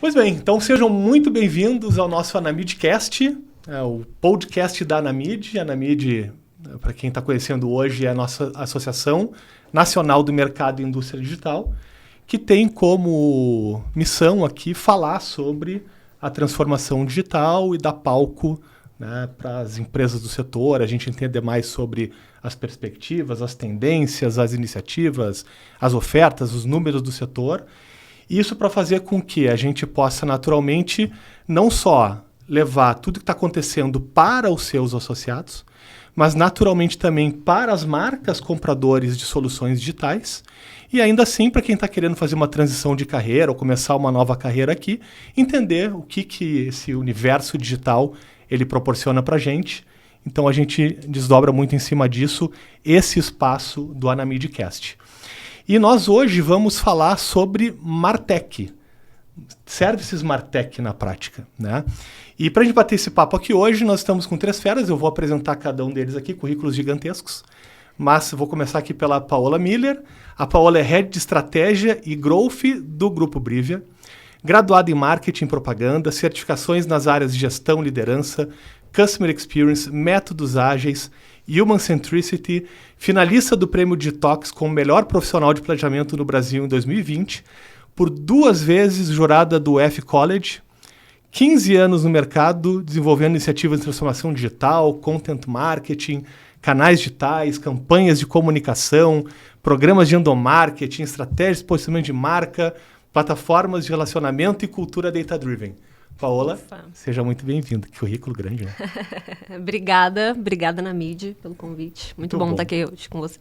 Pois bem, então sejam muito bem-vindos ao nosso Anamidcast, o podcast da Anamid. A Anamid, para quem está conhecendo hoje, é a nossa Associação Nacional do Mercado e Indústria Digital, que tem como missão aqui falar sobre a transformação digital e dar palco, né, para as empresas do setor, a gente entender mais sobre as perspectivas, as tendências, as iniciativas, as ofertas, os números do setor. Isso para fazer com que a gente possa naturalmente não só levar tudo que está acontecendo para os seus associados, mas naturalmente também para as marcas compradores de soluções digitais. E ainda assim, para quem está querendo fazer uma transição de carreira ou começar uma nova carreira aqui, entender o que esse universo digital ele proporciona para a gente. Então a gente desdobra muito em cima disso esse espaço do Anamidcast. E nós hoje vamos falar sobre Martech, services Martech na prática, né? E para a gente bater esse papo aqui hoje, nós estamos com 3 feras, eu vou apresentar cada um deles aqui, currículos gigantescos, mas vou começar aqui pela Paola Miller. A Paola é Head de Estratégia e Growth do Grupo Brivia, graduada em Marketing e Propaganda, certificações nas áreas de Gestão, Liderança, Customer Experience, Métodos Ágeis, Human Centricity, finalista do Prêmio Digitox como melhor profissional de planejamento no Brasil em 2020, por 2 vezes jurada do F-College, 15 anos no mercado, desenvolvendo iniciativas de transformação digital, content marketing, canais digitais, campanhas de comunicação, programas de endomarketing, estratégias de posicionamento de marca, plataformas de relacionamento e cultura data-driven. Paola, seja muito bem-vinda. Que currículo grande, né? Obrigada, Anamid, pelo convite. Muito bom estar aqui hoje com vocês.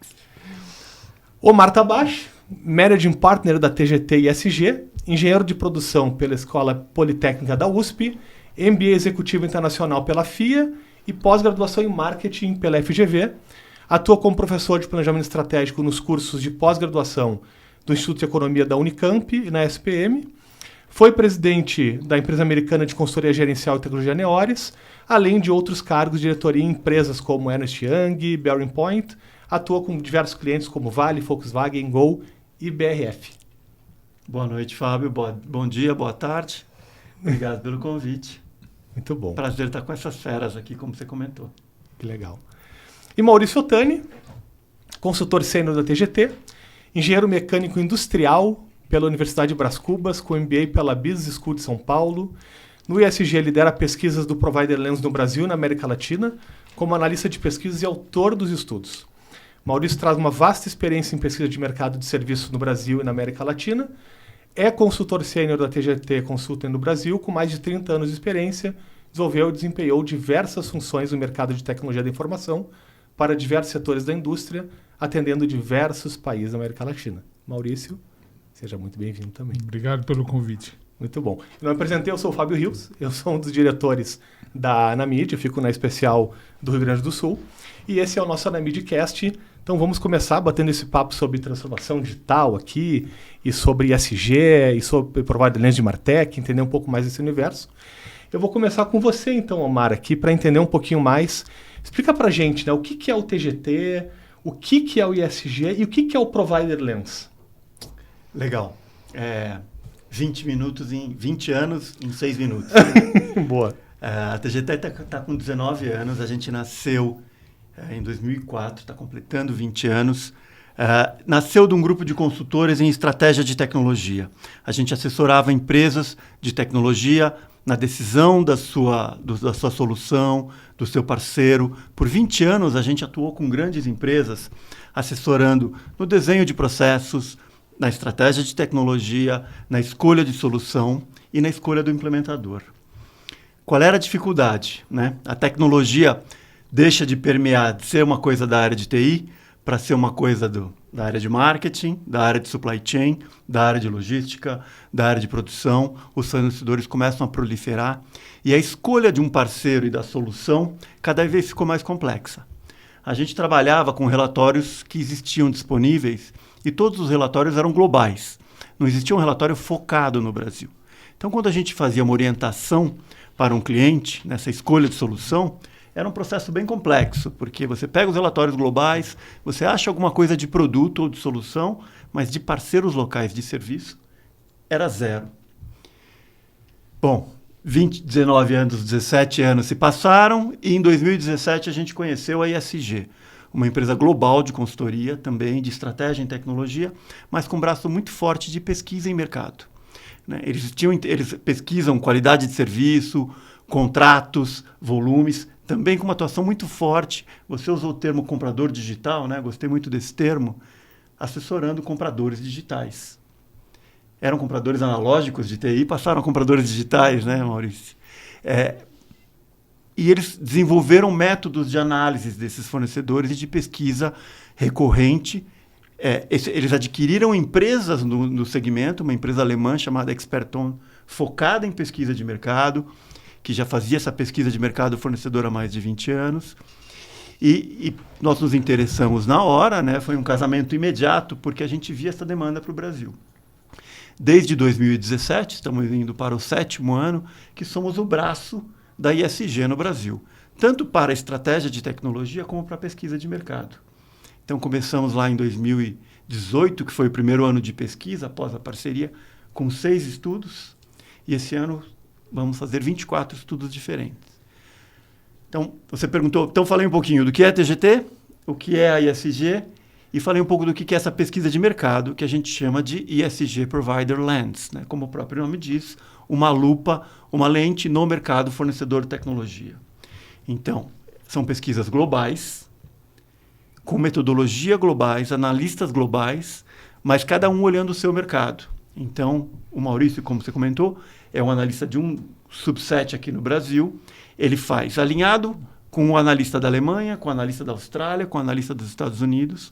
Omar Tabachi, Managing Partner da TGT ISG, engenheiro de produção pela Escola Politécnica da USP, MBA Executivo Internacional pela FIA e pós-graduação em Marketing pela FGV. Atua como professor de planejamento estratégico nos cursos de pós-graduação do Instituto de Economia da Unicamp e na SPM. Foi presidente da empresa americana de consultoria gerencial e tecnologia Neores, além de outros cargos de diretoria em empresas como Ernst Young, Bearing Point. Atua com diversos clientes como Vale, Volkswagen, Gol e BRF. Boa noite, Fábio. Bom dia, boa tarde. Obrigado pelo convite. Muito bom. Prazer estar com essas feras aqui, como você comentou. Que legal. E Maurício Ottani, consultor sênior da TGT, engenheiro mecânico industrial pela Universidade de Brás Cubas, com MBA pela Business School de São Paulo. No ISG, lidera pesquisas do Provider Lens no Brasil e na América Latina, como analista de pesquisas e autor dos estudos. Maurício traz uma vasta experiência em pesquisa de mercado de serviços no Brasil e na América Latina. É consultor sênior da TGT Consulting no Brasil, com mais de 30 anos de experiência. Desenvolveu e desempenhou diversas funções no mercado de tecnologia da informação para diversos setores da indústria, atendendo diversos países da América Latina. Maurício, seja muito bem-vindo também. Obrigado pelo convite. Muito bom. Eu não me apresentei, eu sou o Fábio Rios, eu sou um dos diretores da Anamid, eu fico na especial do Rio Grande do Sul, e esse é o nosso Anamidcast. Então vamos começar batendo esse papo sobre transformação digital aqui, e sobre ESG, e sobre Provider Lens de Martech, entender um pouco mais desse universo. Eu vou começar com você então, Omar, aqui, para entender um pouquinho mais. Explica pra gente, né, o que é o TGT, o que é o ESG e o que é o Provider Lens. Legal. 20 anos em 6 minutos. Boa. A TGT está com 19 anos, a gente nasceu em 2004, está completando 20 anos. Nasceu de um grupo de consultores em estratégia de tecnologia. A gente assessorava empresas de tecnologia na decisão da sua solução, do seu parceiro. Por 20 anos, a gente atuou com grandes empresas, assessorando no desenho de processos, na estratégia de tecnologia, na escolha de solução e na escolha do implementador. Qual era a dificuldade, né? A tecnologia deixa de permear, de ser uma coisa da área de TI, para ser uma coisa da área de marketing, da área de supply chain, da área de logística, da área de produção. Os fornecedores começam a proliferar e a escolha de um parceiro e da solução cada vez ficou mais complexa. A gente trabalhava com relatórios que existiam disponíveis e todos os relatórios eram globais. Não existia um relatório focado no Brasil. Então, quando a gente fazia uma orientação para um cliente nessa escolha de solução, era um processo bem complexo, porque você pega os relatórios globais, você acha alguma coisa de produto ou de solução, mas de parceiros locais de serviço era zero. Bom, 19 anos, 17 anos se passaram e em 2017 a gente conheceu a ISG, uma empresa global de consultoria, também de estratégia em tecnologia, mas com um braço muito forte de pesquisa em mercado. Né? Eles pesquisam qualidade de serviço, contratos, volumes, também com uma atuação muito forte. Você usou o termo comprador digital, né? Gostei muito desse termo, assessorando compradores digitais. Eram compradores analógicos de TI, passaram a compradores digitais, né, Maurício? E eles desenvolveram métodos de análise desses fornecedores e de pesquisa recorrente. Eles adquiriram empresas no segmento, uma empresa alemã chamada Experton, focada em pesquisa de mercado, que já fazia essa pesquisa de mercado fornecedor há mais de 20 anos. E nós nos interessamos na hora, né? Foi um casamento imediato, porque a gente via essa demanda para o Brasil. Desde 2017, estamos indo para o 7º ano, que somos o braço da ISG no Brasil, tanto para a estratégia de tecnologia como para a pesquisa de mercado. Então, começamos lá em 2018, que foi o primeiro ano de pesquisa, após a parceria, com 6 estudos, e esse ano vamos fazer 24 estudos diferentes. Então, você perguntou, então falei um pouquinho do que é a TGT, o que é a ISG, e falei um pouco do que é essa pesquisa de mercado, que a gente chama de ISG Provider Lens, né? Como o próprio nome diz, uma lupa, uma lente no mercado fornecedor de tecnologia. Então, são pesquisas globais, com metodologia globais, analistas globais, mas cada um olhando o seu mercado. Então, o Maurício, como você comentou, é um analista de um subset aqui no Brasil. Ele faz alinhado com o analista da Alemanha, com o analista da Austrália, com o analista dos Estados Unidos,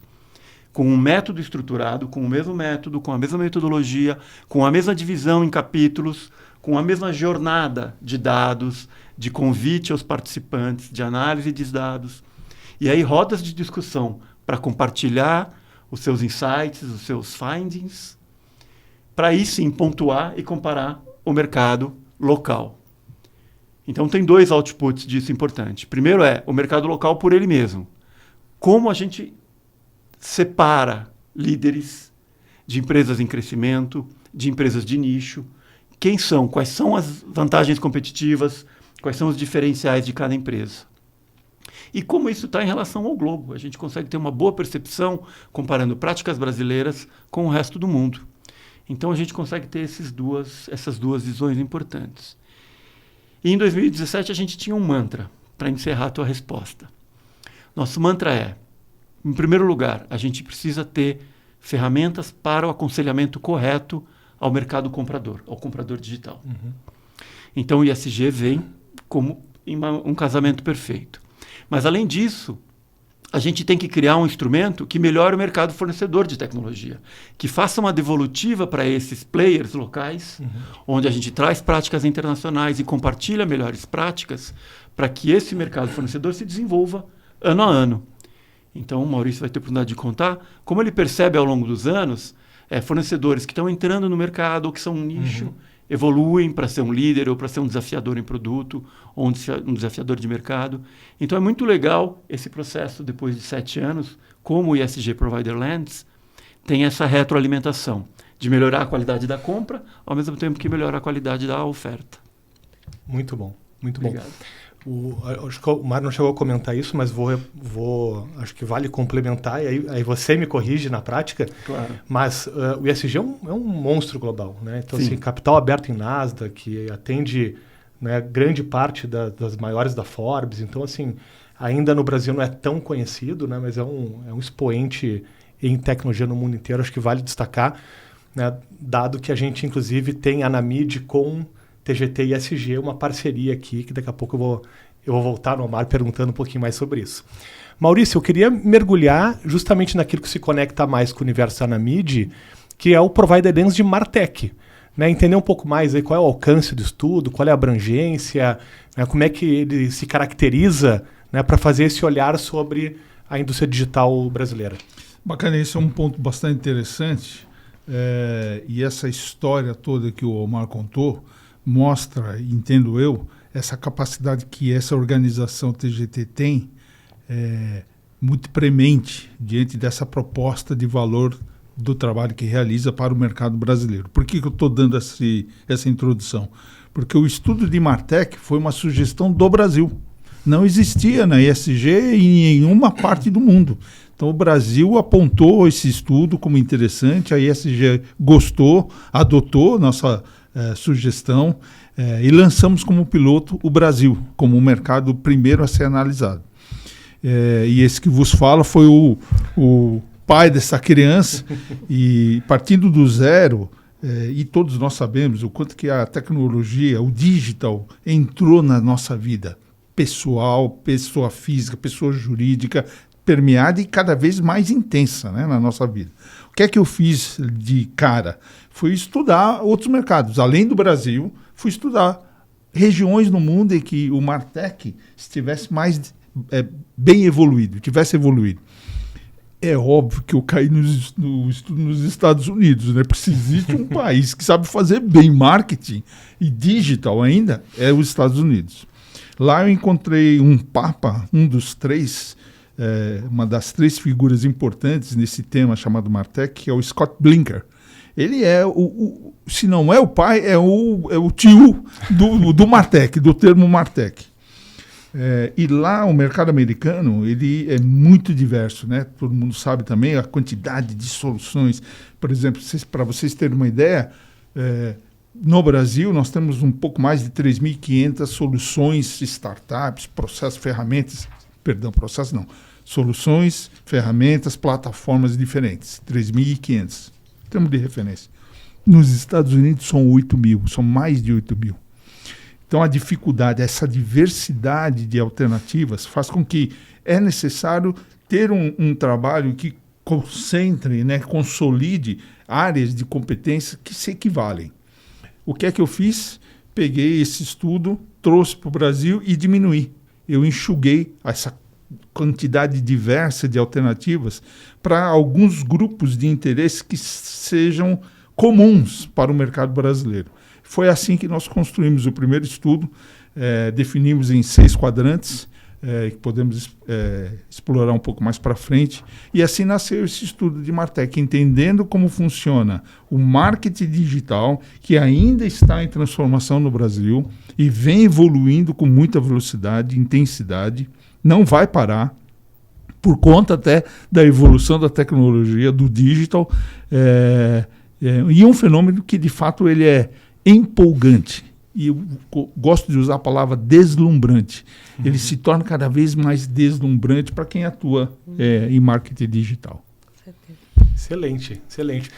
com um método estruturado, com o mesmo método, com a mesma metodologia, com a mesma divisão em capítulos, com a mesma jornada de dados, de convite aos participantes, de análise de dados. E aí rodas de discussão para compartilhar os seus insights, os seus findings, para aí sim pontuar e comparar o mercado local. Então tem 2 outputs disso importantes. Primeiro é o mercado local por ele mesmo. Como a gente separa líderes de empresas em crescimento, de empresas de nicho, quem são, quais são as vantagens competitivas, quais são os diferenciais de cada empresa. E como isso está em relação ao globo. A gente consegue ter uma boa percepção comparando práticas brasileiras com o resto do mundo. Então a gente consegue ter essas duas visões importantes. E em 2017 a gente tinha um mantra, para encerrar a tua resposta. Nosso mantra é, em primeiro lugar, a gente precisa ter ferramentas para o aconselhamento correto ao mercado comprador, ao comprador digital. Uhum. Então o ISG vem como um casamento perfeito. Mas além disso, a gente tem que criar um instrumento que melhore o mercado fornecedor de tecnologia, que faça uma devolutiva para esses players locais, onde a gente traz práticas internacionais e compartilha melhores práticas para que esse mercado fornecedor se desenvolva ano a ano. Então, o Maurício vai ter a oportunidade de contar como ele percebe ao longo dos anos fornecedores que estão entrando no mercado ou que são um nicho, evoluem para ser um líder ou para ser um desafiador em produto ou um desafiador de mercado. Então, é muito legal esse processo, depois de 7 anos, como o ISG Provider Lens tem essa retroalimentação de melhorar a qualidade da compra, ao mesmo tempo que melhora a qualidade da oferta. Muito bom, muito Obrigado. Bom. Acho que o Mário não chegou a comentar isso, mas acho que vale complementar, e aí você me corrige na prática. Claro. Mas o ISG é um monstro global, né? Então, assim, capital aberto em Nasdaq, que atende, né, grande parte das maiores da Forbes. Então, assim, ainda no Brasil não é tão conhecido, né? Mas é um expoente em tecnologia no mundo inteiro. Acho que vale destacar, né, dado que a gente, inclusive, tem a Anamid com TGT e ISG, uma parceria aqui, que daqui a pouco eu vou voltar no Mário perguntando um pouquinho mais sobre isso. Maurício, eu queria mergulhar justamente naquilo que se conecta mais com o universo Anamid, que é o Provider Lens de Martech. Né? Entender um pouco mais aí qual é o alcance do estudo, qual é a abrangência, né? Como é que ele se caracteriza, né, para fazer esse olhar sobre a indústria digital brasileira. Bacana, esse é um ponto bastante interessante. E essa história toda que o Omar contou mostra, entendo eu, essa capacidade que essa organização TGT tem, muito premente diante dessa proposta de valor do trabalho que realiza para o mercado brasileiro. Por que eu estou dando essa introdução? Porque o estudo de Martech foi uma sugestão do Brasil. Não existia na ESG em nenhuma parte do mundo. Então o Brasil apontou esse estudo como interessante, a ESG gostou, adotou nossa sugestão e lançamos como piloto o Brasil, como o mercado primeiro a ser analisado. E esse que vos fala foi o pai dessa criança, e partindo do zero, e todos nós sabemos o quanto que a tecnologia, o digital, entrou na nossa vida pessoal, pessoa física, pessoa jurídica, permeada e cada vez mais intensa, né, na nossa vida. O que é que eu fiz de cara? Fui estudar outros mercados. Além do Brasil, fui estudar regiões no mundo em que o Martech estivesse mais bem evoluído, tivesse evoluído. É óbvio que eu caí no estudo nos Estados Unidos, né? Porque se existe um país que sabe fazer bem marketing e digital ainda, é os Estados Unidos. Lá eu encontrei um papa, um dos três, uma das três figuras importantes nesse tema chamado Martech, que é o Scott Blinker. Ele é, se não é o pai, é o tio do Martech, do termo Martech. E lá o mercado americano ele é muito diverso, né? Todo mundo sabe também a quantidade de soluções. Por exemplo, para vocês terem uma ideia, no Brasil nós temos um pouco mais de 3.500 soluções, startups, soluções, ferramentas, plataformas diferentes, 3.500, termos de referência. Nos Estados Unidos são 8.000, são mais de 8.000. Então, a dificuldade, essa diversidade de alternativas faz com que é necessário ter um trabalho que concentre, né, consolide áreas de competência que se equivalem. O que é que eu fiz? Peguei esse estudo, trouxe para o Brasil e diminuí. Eu enxuguei essa quantidade diversa de alternativas para alguns grupos de interesse que sejam comuns para o mercado brasileiro. Foi assim que nós construímos o primeiro estudo, definimos em 6 quadrantes, que podemos explorar um pouco mais para frente, e assim nasceu esse estudo de Martech, entendendo como funciona o marketing digital, que ainda está em transformação no Brasil e vem evoluindo com muita velocidade, intensidade, não vai parar, por conta até da evolução da tecnologia, do digital, e um fenômeno que de fato ele é empolgante, e eu gosto de usar a palavra deslumbrante. Ele se torna cada vez mais deslumbrante para quem atua em marketing digital. Excelente, excelente.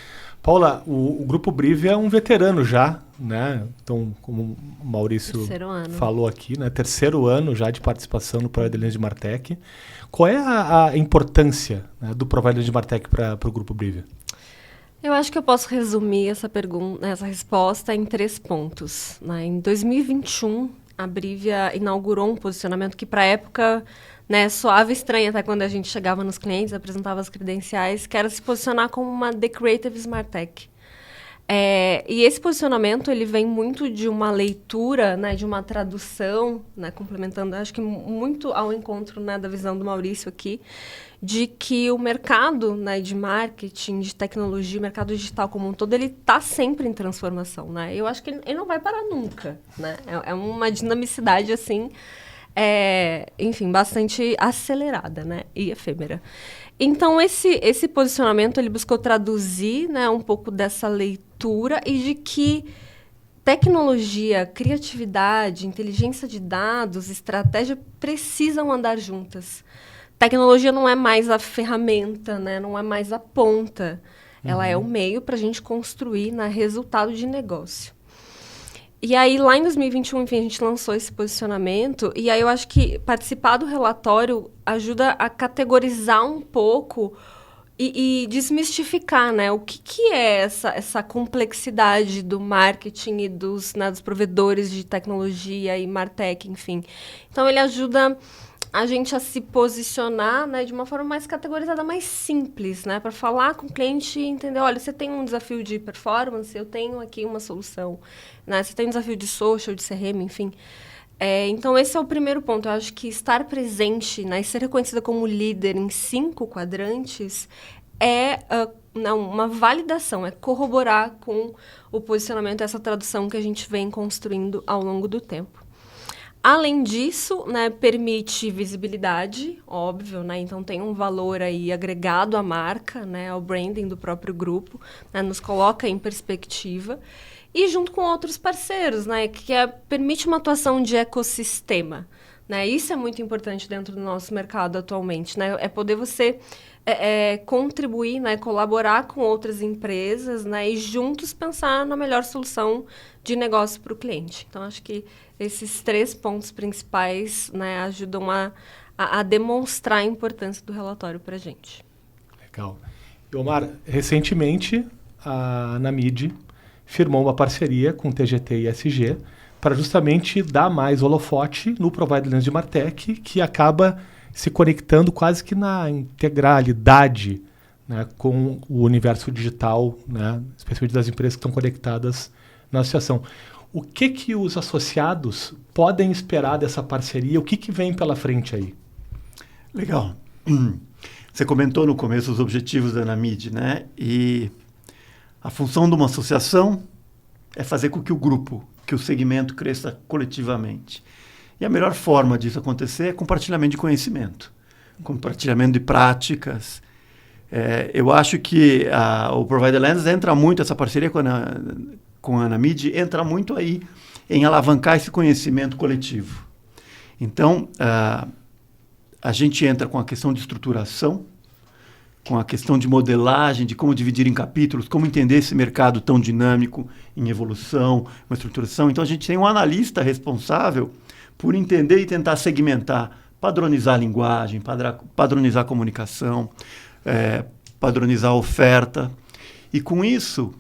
Paula, o Grupo Brive é um veterano já, né? Então, como o Maurício falou aqui, né? 3º ano já de participação no Provider de Martech. Qual é a importância, né, do Provider de Martech para o Grupo Brive? Eu acho que eu posso resumir essa resposta em 3 pontos. Né? Em 2021, a Brivia inaugurou um posicionamento que, para a época, né, soava estranho até quando a gente chegava nos clientes, apresentava as credenciais, que era se posicionar como uma The Creative Smart Tech. E esse posicionamento ele vem muito de uma leitura, né, de uma tradução, né, complementando, acho que muito ao encontro, né, da visão do Maurício aqui, de que o mercado, né, de marketing, de tecnologia, o mercado digital como um todo, ele está sempre em transformação. Né? Eu acho que ele não vai parar nunca. Né? É uma dinamicidade, assim, enfim, bastante acelerada, né, e efêmera. Então, esse posicionamento ele buscou traduzir, né, um pouco dessa leitura e de que tecnologia, criatividade, inteligência de dados, estratégia precisam andar juntas. Tecnologia não é mais a ferramenta, né, não é mais a ponta. Ela é o meio para a gente construir, né, resultado de negócio. E aí, lá em 2021, enfim, a gente lançou esse posicionamento. E aí eu acho que participar do relatório ajuda a categorizar um pouco e desmistificar, né? O que é essa complexidade do marketing e dos provedores de tecnologia e Martech, enfim. Então, ele ajuda a gente a se posicionar, né, de uma forma mais categorizada, mais simples, né, para falar com o cliente e entender, olha, você tem um desafio de performance, eu tenho aqui uma solução, né, você tem um desafio de social, de CRM, enfim. Então, esse é o primeiro ponto. Eu acho que estar presente, né, e ser reconhecida como líder em 5 quadrantes é uma validação, é corroborar com o posicionamento, essa tradução que a gente vem construindo ao longo do tempo. Além disso, né, permite visibilidade, óbvio, né, então tem um valor aí agregado à marca, né, ao branding do próprio grupo, né, nos coloca em perspectiva, e junto com outros parceiros, né, permite uma atuação de ecossistema. Né, isso é muito importante dentro do nosso mercado atualmente, né, é poder você contribuir, né, colaborar com outras empresas, né, e juntos pensar na melhor solução de negócio para o cliente. Então, acho que esses 3 pontos principais, né, ajudam a demonstrar a importância do relatório para a gente. Legal. E, Omar, recentemente a Anamid firmou uma parceria com o TGT e ESG para justamente dar mais holofote no Provider Lens de Martech, que acaba se conectando quase que na integralidade, né, com o universo digital, né, especialmente das empresas que estão conectadas na associação. O que os associados podem esperar dessa parceria? O que vem pela frente aí? Legal. Você comentou no começo os objetivos da Anamid, né? E a função de uma associação é fazer com que o grupo, que o segmento cresça coletivamente. E a melhor forma disso acontecer é compartilhamento de conhecimento, compartilhamento de práticas. Eu acho que o Provider Lens entra muito, essa parceria com a Anamid, entra muito aí em alavancar esse conhecimento coletivo. Então, a gente entra com a questão de estruturação, com a questão de modelagem, de como dividir em capítulos, como entender esse mercado tão dinâmico, em evolução, uma estruturação. Então, a gente tem um analista responsável por entender e tentar segmentar, padronizar a linguagem, padronizar a comunicação, padronizar a oferta. E com isso,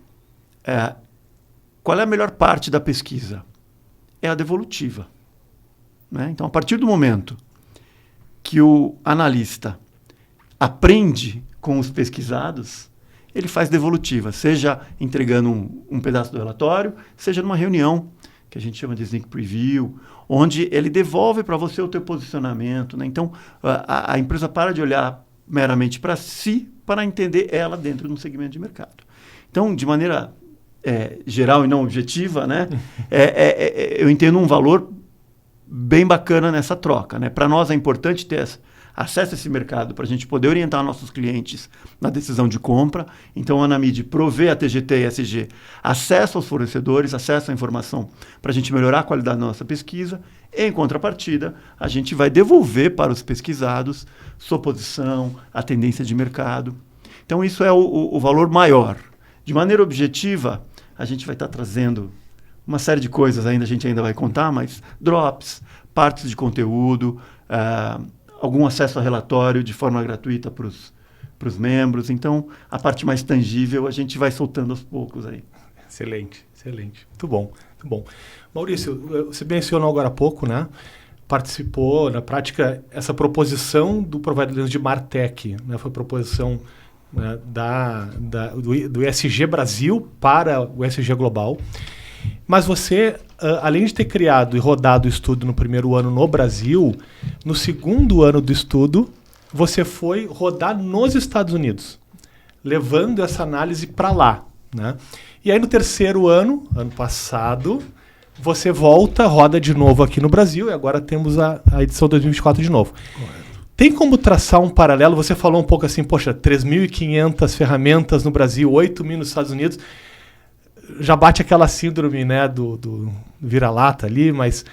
qual é a melhor parte da pesquisa? É a devolutiva. Né? Então, a partir do momento que o analista aprende com os pesquisados, ele faz devolutiva, seja entregando um pedaço do relatório, seja numa reunião, que a gente chama de sneak preview, onde ele devolve para você o teu posicionamento. Né? Então, a empresa para de olhar meramente para si, para entender ela dentro de um segmento de mercado. Então, de maneira geral e não objetiva, né? Eu entendo um valor bem bacana nessa troca. Né? Para nós é importante ter acesso a esse mercado para a gente poder orientar nossos clientes na decisão de compra. Então, a Anamid provê a TGT e ESG acesso aos fornecedores, acesso à informação para a gente melhorar a qualidade da nossa pesquisa. Em contrapartida, a gente vai devolver para os pesquisados sua posição, a tendência de mercado. Então, isso é o valor maior. De maneira objetiva, a gente vai estar trazendo uma série de coisas ainda, a gente ainda vai contar, mas drops, partes de conteúdo, algum acesso a relatório de forma gratuita para os membros. Então, a parte mais tangível a gente vai soltando aos poucos aí. Excelente, excelente. Muito bom, muito bom. Maurício, você mencionou agora há pouco, né? Participou, na prática, essa proposição do Provider Lens de Martech, né? Foi proposição, né, do ESG Brasil para o ESG Global. Mas você, além de ter criado e rodado o estudo no primeiro ano no Brasil, no segundo ano do estudo, você foi rodar nos Estados Unidos, levando essa análise para lá. Né? E aí no terceiro ano passado, você roda de novo aqui no Brasil, e agora temos a edição 2024 de novo. Correto. Tem como traçar um paralelo? Você falou um pouco assim, poxa, 3.500 ferramentas no Brasil, 8.000 nos Estados Unidos. Já bate aquela síndrome, né, do vira-lata ali, mas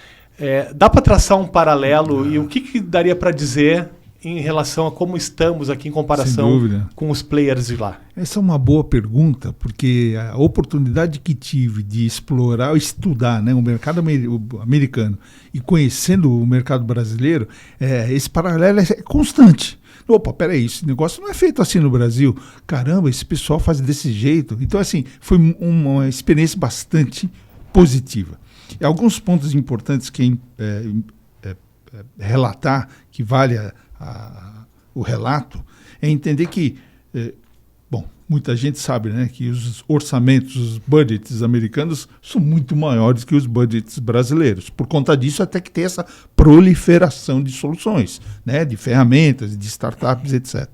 dá para traçar um paralelo e o que daria para dizer em relação a como estamos aqui em comparação com os players de lá? Essa é uma boa pergunta, porque a oportunidade que tive de explorar, estudar, né, o mercado americano e conhecendo o mercado brasileiro, esse paralelo é constante. Opa, peraí, esse negócio não é feito assim no Brasil. Caramba, esse pessoal faz desse jeito. Então, assim, foi uma experiência bastante positiva. E alguns pontos importantes que relatar, que vale o relato, é entender que, muita gente sabe, né, que os orçamentos, os budgets americanos são muito maiores que os budgets brasileiros. Por conta disso, até que tem essa proliferação de soluções, né, de ferramentas, de startups, etc.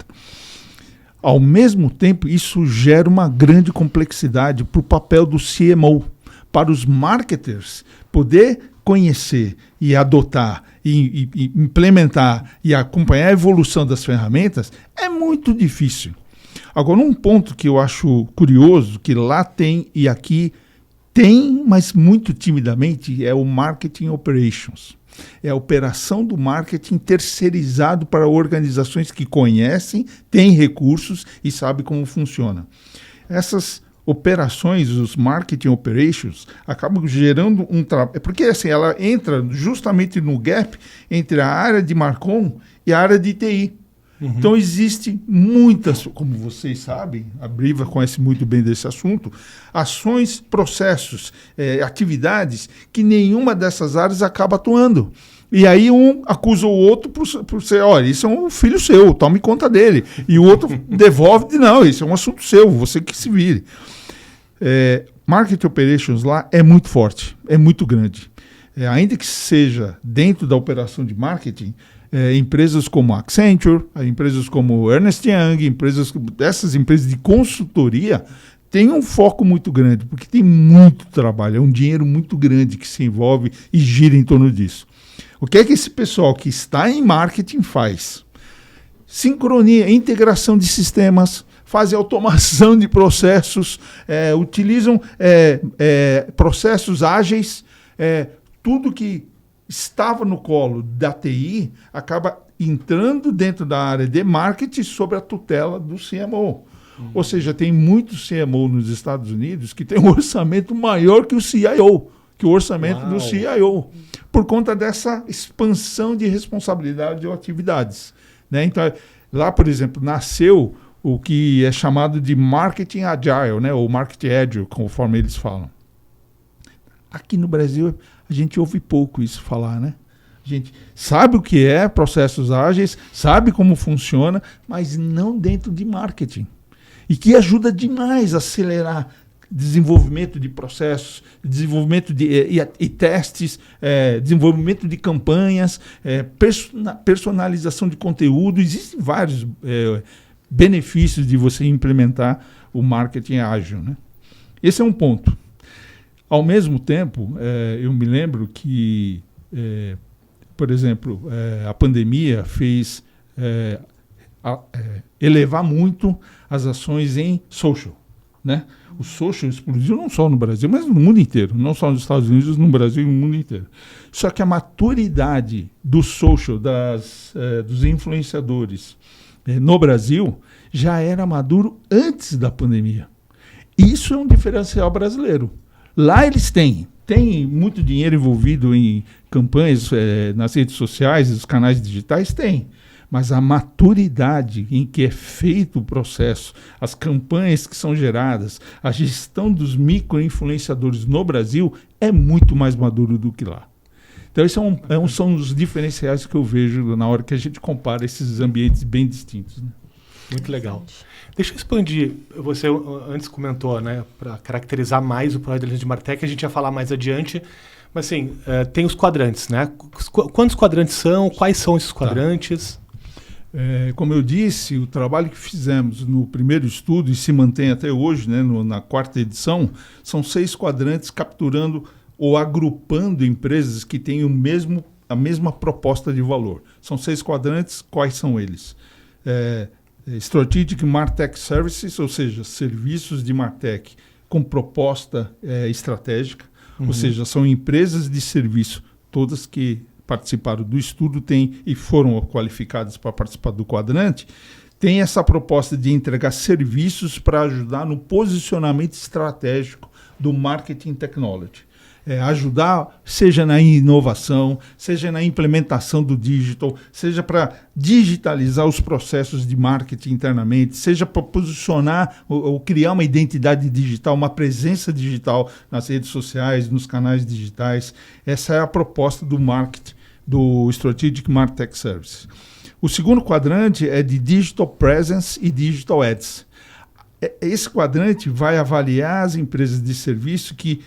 Ao mesmo tempo, isso gera uma grande complexidade para o papel do CMO, para os marketers poder conhecer e adotar e implementar e acompanhar a evolução das ferramentas é muito difícil. Agora, um ponto que eu acho curioso, que lá tem e aqui tem, mas muito timidamente, é o Marketing Operations. É a operação do marketing terceirizado para organizações que conhecem, têm recursos e sabem como funciona. Essas operações, os Marketing Operations, acabam gerando um trabalho. Porque assim, ela entra justamente no gap entre a área de Marcom e a área de TI. Então, existe muitas, como vocês sabem, a Briva conhece muito bem desse assunto, ações, processos, atividades que nenhuma dessas áreas acaba atuando. E aí um acusa o outro por ser, olha, isso é um filho seu, tome conta dele. E o outro devolve, não, isso é um assunto seu, você que se vire. Market Operations lá é muito forte, é muito grande. Ainda que seja dentro da operação de marketing, empresas como Accenture, empresas como Ernst Young, essas empresas de consultoria têm um foco muito grande, porque tem muito trabalho, é um dinheiro muito grande que se envolve e gira em torno disso. O que é que esse pessoal que está em marketing faz? Sincronia, integração de sistemas, fazem automação de processos, utilizam processos ágeis, tudo que estava no colo da TI acaba entrando dentro da área de marketing sob a tutela do CMO. Ou seja, tem muito CMO nos Estados Unidos que tem um orçamento maior que o CIO, que o orçamento do CIO, por conta dessa expansão de responsabilidade ou atividades. Né? Então, lá, por exemplo, nasceu o que é chamado de Marketing Agile, né? Ou Marketing Agile, conforme eles falam. Aqui no Brasil, a gente ouve pouco isso falar, né? A gente sabe o que é processos ágeis, sabe como funciona, mas não dentro de marketing. E que ajuda demais a acelerar desenvolvimento de processos, desenvolvimento e testes, desenvolvimento de campanhas, personalização de conteúdo. Existem vários benefícios de você implementar o marketing ágil, né? Esse é um ponto. Ao mesmo tempo, eu me lembro que, por exemplo, a pandemia fez elevar muito as ações em social, né? O social explodiu não só no Brasil, mas no mundo inteiro. Não só nos Estados Unidos, no Brasil e no mundo inteiro. Só que a maturidade do social, dos influenciadores no Brasil, já era maduro antes da pandemia. Isso é um diferencial brasileiro. Lá eles têm muito dinheiro envolvido em campanhas nas redes sociais, nos canais digitais, tem. Mas a maturidade em que é feito o processo, as campanhas que são geradas, a gestão dos micro-influenciadores no Brasil é muito mais maduro do que lá. Então, esses são os diferenciais que eu vejo na hora que a gente compara esses ambientes bem distintos. Né? Muito legal. Deixa eu expandir. Você antes comentou, né, para caracterizar mais o projeto de Martech, a gente ia falar mais adiante, mas assim, tem os quadrantes, né? Quantos quadrantes são? Quais são esses quadrantes? Como eu disse, o trabalho que fizemos no primeiro estudo e se mantém até hoje, né, na quarta edição, são 6 quadrantes capturando ou agrupando empresas que têm a mesma proposta de valor. São 6 quadrantes, quais são eles? Strategic Martech Services, ou seja, serviços de Martech com proposta estratégica, ou seja, são empresas de serviço, todas que participaram do estudo têm e foram qualificadas para participar do quadrante, tem essa proposta de entregar serviços para ajudar no posicionamento estratégico do marketing technology. Ajudar, seja na inovação, seja na implementação do digital, seja para digitalizar os processos de marketing internamente, seja para posicionar ou criar uma identidade digital, uma presença digital nas redes sociais, nos canais digitais. Essa é a proposta do marketing, do Strategic Martech Services. O segundo quadrante é de Digital Presence e Digital Ads. Esse quadrante vai avaliar as empresas de serviço que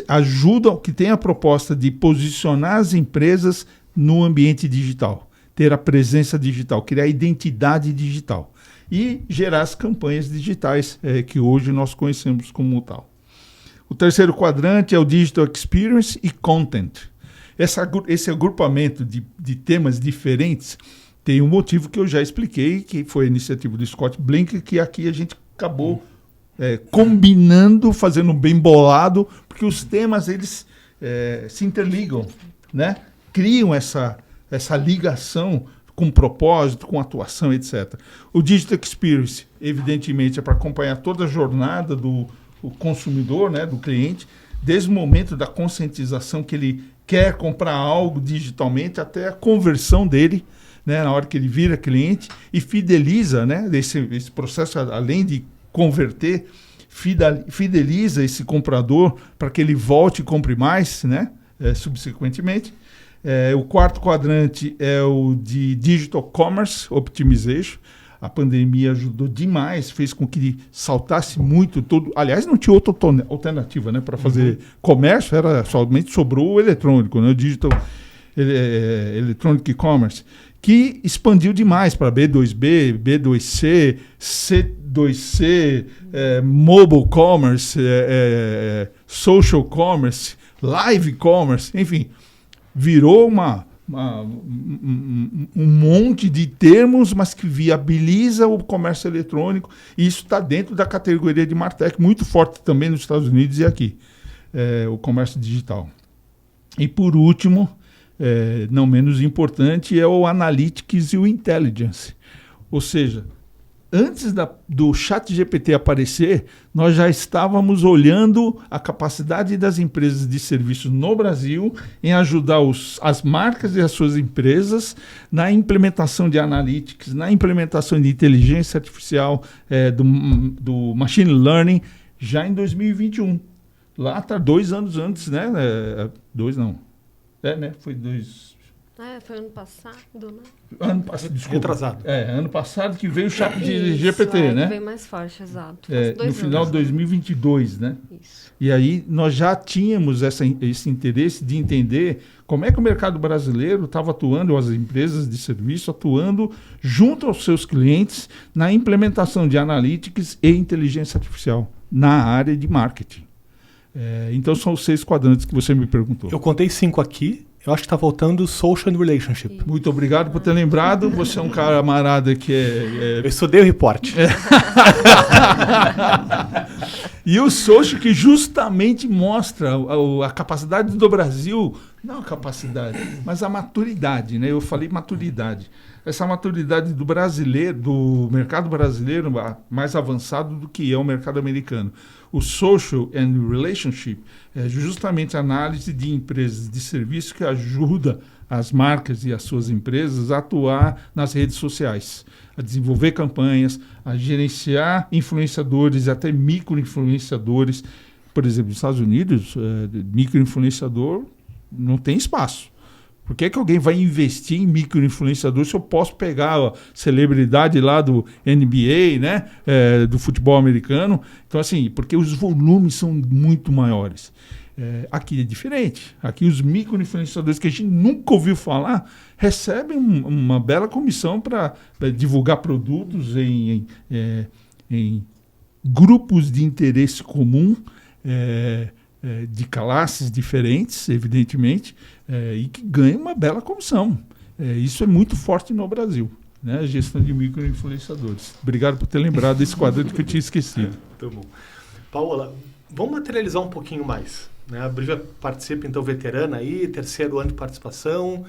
ajudam, que tem a proposta de posicionar as empresas no ambiente digital, ter a presença digital, criar identidade digital. e gerar as campanhas digitais que hoje nós conhecemos como tal. O terceiro quadrante é o Digital Experience e Content. Esse agrupamento de temas diferentes tem um motivo que eu já expliquei, que foi a iniciativa do Scott Blinker, que aqui a gente acabou combinando, fazendo bem bolado, porque os temas eles se interligam, né? Criam essa ligação com propósito, com atuação, etc. O Digital Experience, evidentemente, é para acompanhar toda a jornada do consumidor, né, do cliente, desde o momento da conscientização que ele quer comprar algo digitalmente até a conversão dele, né, na hora que ele vira cliente, e fideliza, né, esse processo, além de converter, fideliza esse comprador para que ele volte e compre mais, né, subsequentemente. O quarto quadrante é o de Digital Commerce Optimization. A pandemia ajudou demais, fez com que saltasse muito todo. Aliás, não tinha outra alternativa, né, para fazer comércio, somente sobrou o eletrônico, né, o Digital Electronic Commerce, que expandiu demais para B2B, B2C, C2C, Mobile Commerce, Social Commerce, Live Commerce, enfim. Virou um monte de termos, mas que viabiliza o comércio eletrônico. E isso está dentro da categoria de Martech, muito forte também nos Estados Unidos e aqui, o comércio digital. E por último, não menos importante, é o Analytics e o Intelligence. Ou seja, antes do ChatGPT aparecer, nós já estávamos olhando a capacidade das empresas de serviços no Brasil em ajudar as marcas e as suas empresas na implementação de analytics, na implementação de inteligência artificial, do machine learning, já em 2021. Lá está 2 anos antes, né? 2 não. Né? Foi 2... foi ano passado, né? Ano passado, desculpa. Retrasado. Ano passado que veio o chat de GPT, né? Veio mais forte, exato. No final de 2022, né? Isso. E aí nós já tínhamos esse interesse de entender como é que o mercado brasileiro estava atuando, as empresas de serviço atuando junto aos seus clientes na implementação de analytics e inteligência artificial na área de marketing. Então são os 6 quadrantes que você me perguntou. Eu contei 5 aqui. Eu acho que está faltando Social and Relationship. Muito obrigado por ter lembrado. Você é um camarada que Eu estudei o report. E o Social que justamente mostra a capacidade do Brasil, não a capacidade, mas a maturidade, né? Eu falei maturidade. Essa maturidade do brasileiro, do mercado brasileiro, mais avançado do que é o mercado americano. O Social and Relationship é justamente a análise de empresas de serviço que ajuda as marcas e as suas empresas a atuar nas redes sociais, a desenvolver campanhas, a gerenciar influenciadores, até micro-influenciadores. Por exemplo, nos Estados Unidos, micro-influenciador não tem espaço. Por que alguém vai investir em micro-influenciador se eu posso pegar a celebridade lá do NBA, né, do futebol americano? Então, assim, porque os volumes são muito maiores. Aqui é diferente. Aqui os micro-influenciadores que a gente nunca ouviu falar recebem uma bela comissão para divulgar produtos em grupos de interesse comum, de classes diferentes, evidentemente, e que ganha uma bela comissão. Isso é muito forte no Brasil, né? A gestão de micro-influenciadores. Obrigado por ter lembrado desse quadrante que eu tinha esquecido. Muito bom. Paola, vamos materializar um pouquinho mais, né? A Brívia participa, então, veterana aí, 3º ano de participação.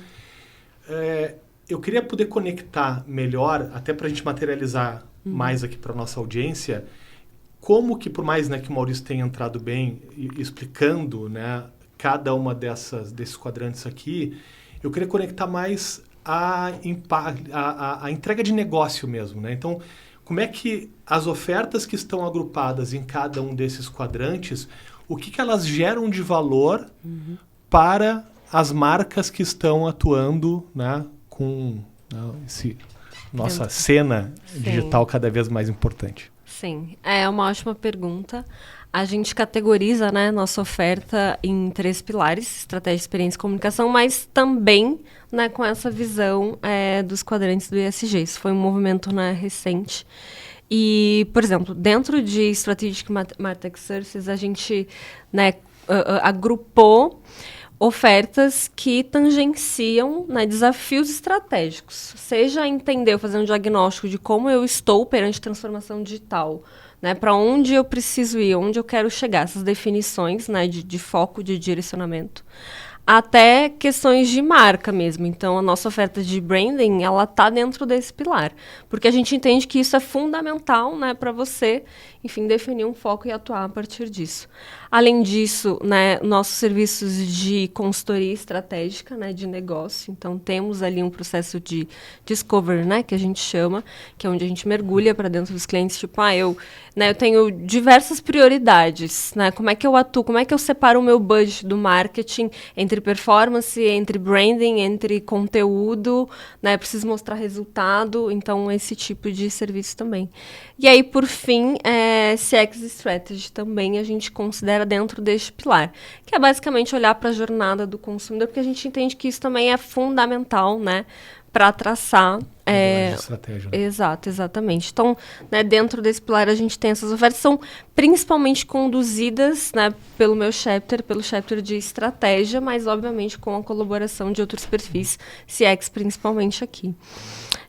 Eu queria poder conectar melhor, até para a gente materializar mais aqui para a nossa audiência, como que, por mais, né, que o Maurício tenha entrado bem explicando, né, cada uma desses quadrantes aqui, eu queria conectar mais a entrega de negócio mesmo, né? Então, como é que as ofertas que estão agrupadas em cada um desses quadrantes, o que elas geram de valor para as marcas que estão atuando, né, com nossa cena digital cada vez mais importante? Sim, é uma ótima pergunta. A gente categoriza, né, nossa oferta em 3 pilares: estratégia, experiência e comunicação, mas também, né, com essa visão dos quadrantes do ESG. Isso foi um movimento, né, recente. E, por exemplo, dentro de Strategic Martech Services, a gente, né, agrupou ofertas que tangenciam, né, desafios estratégicos. Seja entender, fazer um diagnóstico de como eu estou perante transformação digital, né, para onde eu preciso ir, onde eu quero chegar, essas definições, né, de foco, de direcionamento, até questões de marca mesmo. Então, a nossa oferta de branding, ela está dentro desse pilar, porque a gente entende que isso é fundamental, né, para você, enfim, definir um foco e atuar a partir disso. Além disso, né, nossos serviços de consultoria estratégica, né, de negócio. Então, temos ali um processo de discovery, né, que a gente chama, que é onde a gente mergulha para dentro dos clientes, tipo, eu tenho diversas prioridades, né, como é que eu atuo, como é que eu separo o meu budget do marketing entre performance, entre branding, entre conteúdo, né, preciso mostrar resultado, então esse tipo de serviço também. E aí, por fim, CX Strategy também a gente considera dentro deste pilar, que é basicamente olhar para a jornada do consumidor, porque a gente entende que isso também é fundamental, né, para traçar... estratégia, né? Exato, exatamente. Então, né, dentro desse pilar a gente tem essas ofertas, são principalmente conduzidas, né, pelo meu chapter, pelo chapter de estratégia, mas obviamente com a colaboração de outros perfis, CX principalmente aqui.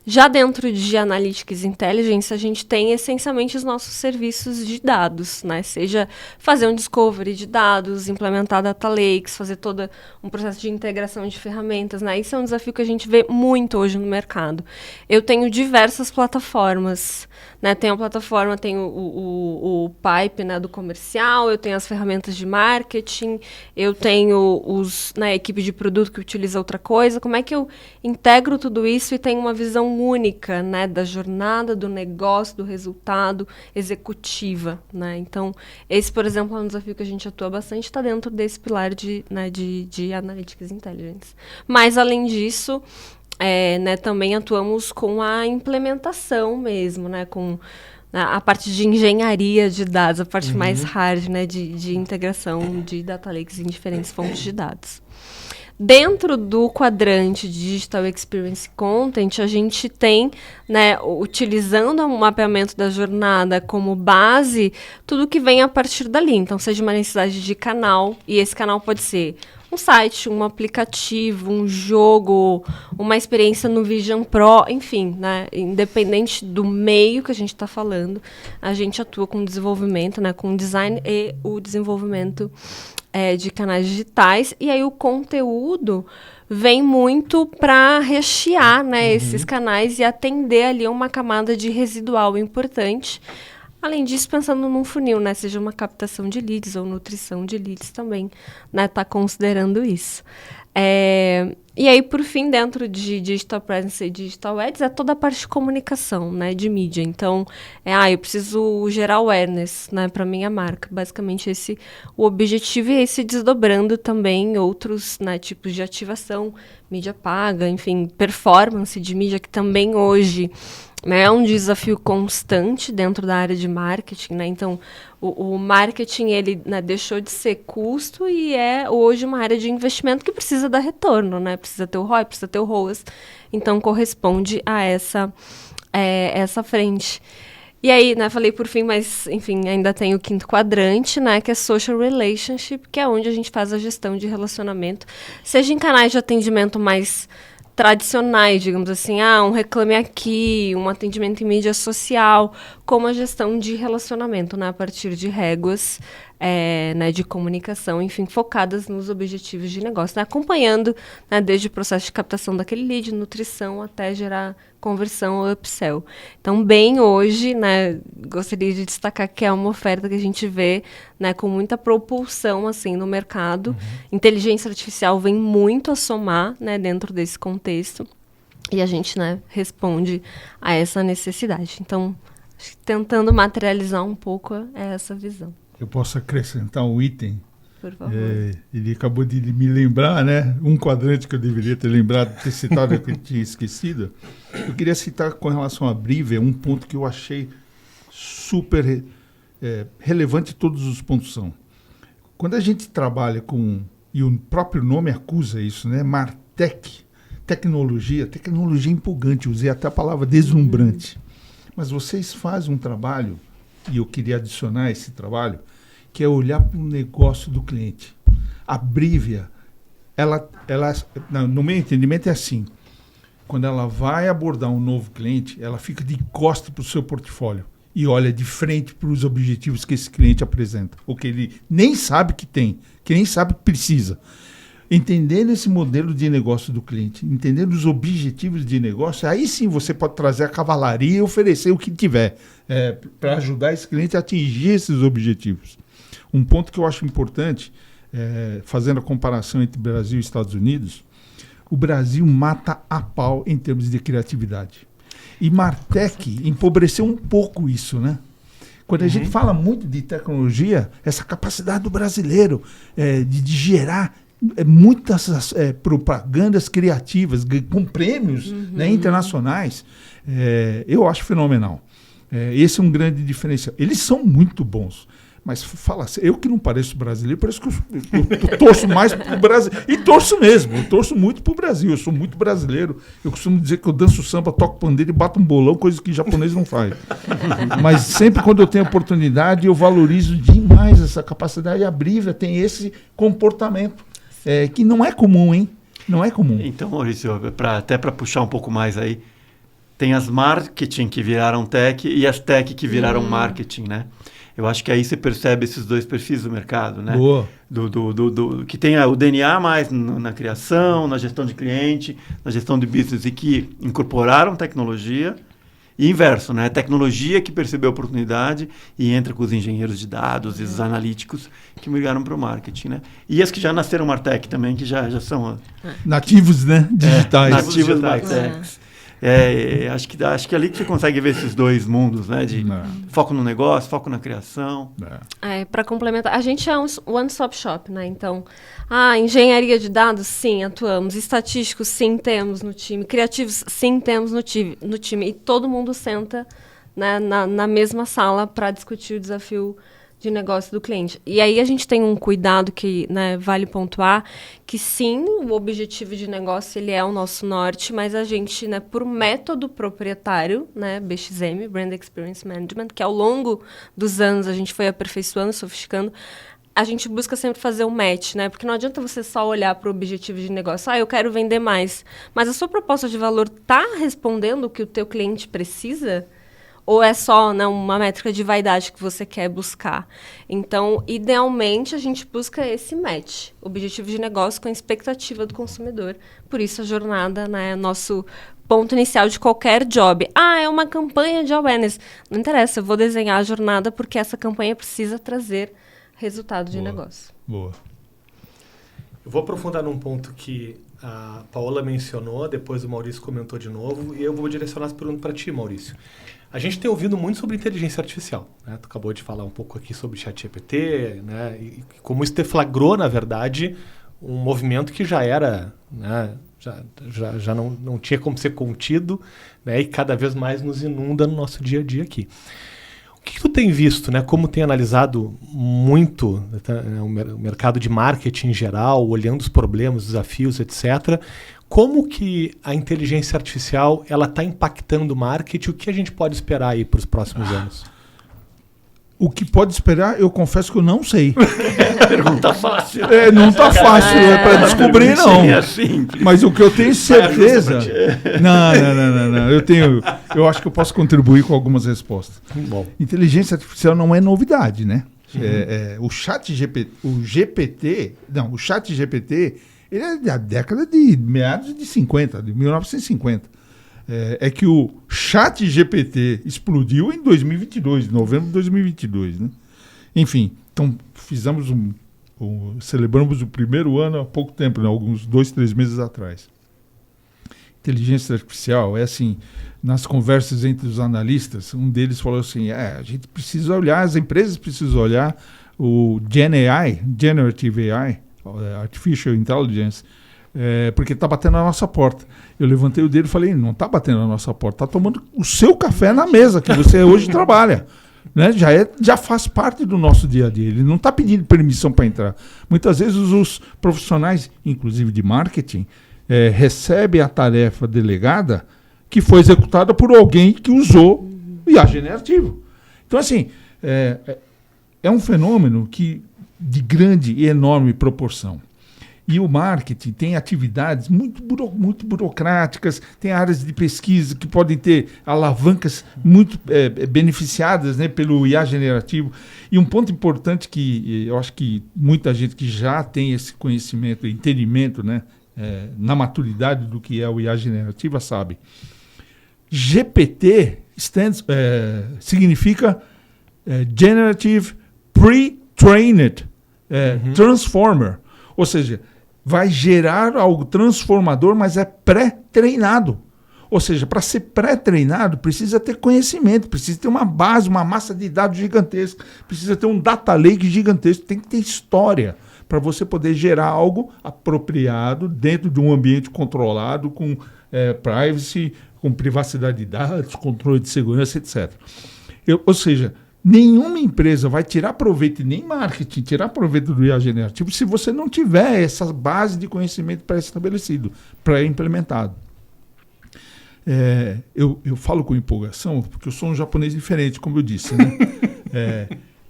Já dentro de Analytics Intelligence, a gente tem essencialmente os nossos serviços de dados, né? Seja fazer um discovery de dados, implementar data lakes, fazer todo um processo de integração de ferramentas, né? Isso é um desafio que a gente vê muito hoje no mercado. Eu tenho diversas plataformas, né? Tenho a plataforma, tenho o pipe, né, do comercial, eu tenho as ferramentas de marketing, eu tenho a equipe de produto que utiliza outra coisa. Como é que eu integro tudo isso e tenho uma visão única, né, da jornada, do negócio, do resultado, executiva, né? Então, esse, por exemplo, é um desafio que a gente atua bastante, está dentro desse pilar de Analytics Intelligence. Mas, além disso, né, também atuamos com a implementação mesmo, né, com a parte de engenharia de dados, a parte mais hard, né, de integração de data lakes em diferentes fontes de dados. Dentro do quadrante de Digital Experience Content, a gente tem, né, utilizando o mapeamento da jornada como base, tudo que vem a partir dali. Então, seja uma necessidade de canal, e esse canal pode ser um site, um aplicativo, um jogo, uma experiência no Vision Pro, enfim, né, independente do meio que a gente está falando, a gente atua com desenvolvimento, né, com design e o desenvolvimento de canais digitais, e aí o conteúdo vem muito para rechear, né, esses canais e atender ali uma camada de residual importante. Além disso, pensando num funil, né, seja uma captação de leads ou nutrição de leads também, né, tá considerando isso. E aí, por fim, dentro de Digital Presence e Digital Ads, é toda a parte de comunicação, né, de mídia. Então, eu preciso gerar awareness, né, para minha marca. Basicamente, esse o objetivo, e esse desdobrando também outros, né, tipos de ativação, mídia paga, enfim, performance de mídia, que também hoje, né, é um desafio constante dentro da área de marketing, né? Então, o marketing, ele, né, deixou de ser custo e é hoje uma área de investimento que precisa dar retorno, né? Precisa ter o ROI, precisa ter o ROAS. Então, corresponde a essa frente. E aí, né, falei por fim, mas, enfim, ainda tem o quinto quadrante, né, que é Social Relationship, que é onde a gente faz a gestão de relacionamento, seja em canais de atendimento mais tradicionais, digamos assim, um reclame aqui, um atendimento em mídia social, como a gestão de relacionamento, né, a partir de réguas, né, de comunicação, enfim, focadas nos objetivos de negócio, né, acompanhando, né, desde o processo de captação daquele lead, nutrição, até gerar conversão ou upsell. Então, bem hoje, né, gostaria de destacar que é uma oferta que a gente vê, né, com muita propulsão, assim, no mercado. Inteligência artificial vem muito a somar, né, dentro desse contexto, e a gente, né, responde a essa necessidade. Então, tentando materializar um pouco essa visão. Eu posso acrescentar um item? Por favor. Ele acabou de me lembrar, né? Um quadrante que eu deveria ter lembrado, ter citado, que eu tinha esquecido. Eu queria citar com relação à Brivia um ponto que eu achei super relevante, todos os pontos são. Quando a gente trabalha com, e o próprio nome acusa isso, né? Martech, tecnologia empolgante, usei até a palavra deslumbrante. Mas vocês fazem um trabalho, e eu queria adicionar esse trabalho, que é olhar para o negócio do cliente. A Brivia, ela, no meu entendimento, é assim. Quando ela vai abordar um novo cliente, ela fica de costas para o seu portfólio e olha de frente para os objetivos que esse cliente apresenta, ou que ele nem sabe que tem, que nem sabe que precisa. Entendendo esse modelo de negócio do cliente, entendendo os objetivos de negócio, aí sim você pode trazer a cavalaria e oferecer o que tiver para ajudar esse cliente a atingir esses objetivos. Um ponto que eu acho importante, fazendo a comparação entre Brasil e Estados Unidos, o Brasil mata a pau em termos de criatividade. E Martech empobreceu um pouco isso, né? Quando a gente fala muito de tecnologia, essa capacidade do brasileiro de gerar muitas propagandas criativas com prêmios internacionais, eu acho fenomenal. Esse é um grande diferencial. Eles são muito bons. Mas fala assim, eu que não pareço brasileiro, parece que eu torço mais para o Brasil. E torço mesmo, eu torço muito para o Brasil. Eu sou muito brasileiro. Eu costumo dizer que eu danço samba, toco pandeiro e bato um bolão, coisa que japonês não faz. Mas sempre quando eu tenho oportunidade, eu valorizo demais essa capacidade. A Brivia tem esse comportamento, que não é comum, hein? Não é comum. Então, Maurício, até para puxar um pouco mais aí, tem as marketing que viraram tech e as tech que viraram marketing, né? Eu acho que aí você percebe esses dois perfis do mercado, né? Boa. Que tem o DNA mais na criação, na gestão de cliente, na gestão de business, e que incorporaram tecnologia, e inverso, né? Tecnologia que percebeu a oportunidade e entra com os engenheiros de dados e os analíticos que migraram para o marketing, né? E as que já nasceram Martech também, que já são nativos, né? Digitais. Nativos Martechs. Acho que é ali que você consegue ver esses dois mundos, né? De foco no negócio, foco na criação. Para complementar, a gente é um one-stop shop, né? Então, engenharia de dados, sim, atuamos. Estatísticos, sim, temos no time. Criativos, sim, temos no time. E todo mundo senta, né, na mesma sala para discutir o desafio de negócio do cliente. E aí a gente tem um cuidado que, né, vale pontuar, que sim, o objetivo de negócio ele é o nosso norte, mas a gente, né, por método proprietário, né, BXM, Brand Experience Management, que ao longo dos anos a gente foi aperfeiçoando, sofisticando, a gente busca sempre fazer um match, né? Porque não adianta você só olhar para o objetivo de negócio, eu quero vender mais, mas a sua proposta de valor está respondendo o que o teu cliente precisa? Ou é só, né, uma métrica de vaidade que você quer buscar? Então, idealmente, a gente busca esse match. Objetivo de negócio com a expectativa do consumidor. Por isso, a jornada, né, é nosso ponto inicial de qualquer job. É uma campanha de awareness. Não interessa, eu vou desenhar a jornada porque essa campanha precisa trazer resultado de negócio. Boa. Eu vou aprofundar num ponto que a Paola mencionou, depois o Maurício comentou de novo, e eu vou direcionar essa pergunta para ti, Maurício. A gente tem ouvido muito sobre inteligência artificial, né? Tu acabou de falar um pouco aqui sobre ChatGPT, né? E como isso deflagrou, na verdade, um movimento que já era, né? já não tinha como ser contido, né? E cada vez mais nos inunda no nosso dia a dia aqui. O que tu tem visto, né? Como tem analisado muito, né, o mercado de marketing em geral, olhando os problemas, os desafios, etc., como que a inteligência artificial ela está impactando o marketing? O que a gente pode esperar aí para os próximos anos? O que pode esperar, eu confesso que eu não sei. Pergunta fácil. Não está fácil para descobrir, não. É simples. Mas o que eu tenho certeza... Não. Eu acho que eu posso contribuir com algumas respostas. Bom. Inteligência artificial não é novidade, né? O chat GPT, ele é da década de meados de 50, de 1950. É que o chat GPT explodiu em 2022, novembro de 2022, né? Enfim, então celebramos o primeiro ano há pouco tempo, né? Alguns 2-3 meses atrás. Inteligência artificial é assim, nas conversas entre os analistas, um deles falou assim, a gente precisa olhar, as empresas precisam olhar o GenAI, Generative AI, Artificial Intelligence, porque está batendo na nossa porta. Eu levantei o dedo e falei, não está batendo na nossa porta, está tomando o seu café na mesa, que você hoje trabalha. né? Já faz parte do nosso dia a dia. Ele não está pedindo permissão para entrar. Muitas vezes os profissionais, inclusive de marketing, recebem a tarefa delegada que foi executada por alguém que usou o IA generativo. Então, assim, é um fenômeno de grande e enorme proporção. E o marketing tem atividades muito burocráticas, tem áreas de pesquisa que podem ter alavancas muito beneficiadas, né, pelo IA generativo. E um ponto importante que eu acho que muita gente que já tem esse conhecimento, entendimento, né, na maturidade do que é o IA generativa sabe. GPT significa Generative Pre-Trained Transformer. Ou seja, vai gerar algo transformador, mas é pré-treinado. Ou seja, para ser pré-treinado, precisa ter conhecimento, precisa ter uma base, uma massa de dados gigantesca, precisa ter um data lake gigantesco, tem que ter história para você poder gerar algo apropriado dentro de um ambiente controlado, com privacy, com privacidade de dados, controle de segurança, etc. Ou seja, nenhuma empresa vai tirar proveito, nem marketing, tirar proveito do IA generativo se você não tiver essa base de conhecimento pré-estabelecido, pré-implementado. Eu falo com empolgação porque eu sou um japonês diferente, como eu disse, né?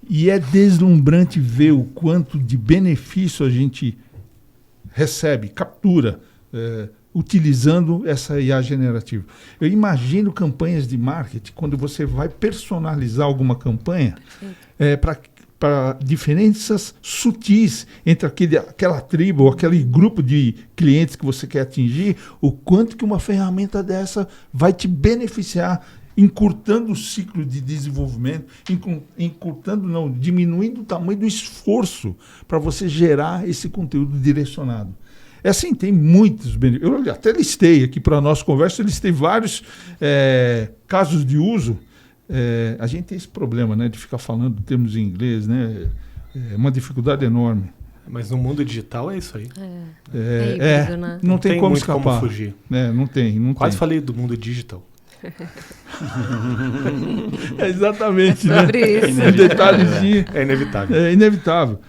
E é deslumbrante ver o quanto de benefício a gente recebe, captura, utilizando essa IA generativa. Eu imagino campanhas de marketing, quando você vai personalizar alguma campanha, para diferenças sutis entre aquela tribo, ou aquele grupo de clientes que você quer atingir, o quanto que uma ferramenta dessa vai te beneficiar, encurtando o ciclo de desenvolvimento, diminuindo o tamanho do esforço para você gerar esse conteúdo direcionado. Assim, tem muitos benefícios. Eu até listei aqui para a nossa conversa, listei vários casos de uso. A gente tem esse problema, né, de ficar falando termos em inglês, né? É uma dificuldade enorme. Mas no mundo digital é isso aí. Híbrido, né? Não tem como muito escapar. como fugir. Não tem. Quase falei do mundo digital. Exatamente. Sobre isso. Um detalhezinho. É inevitável. É inevitável.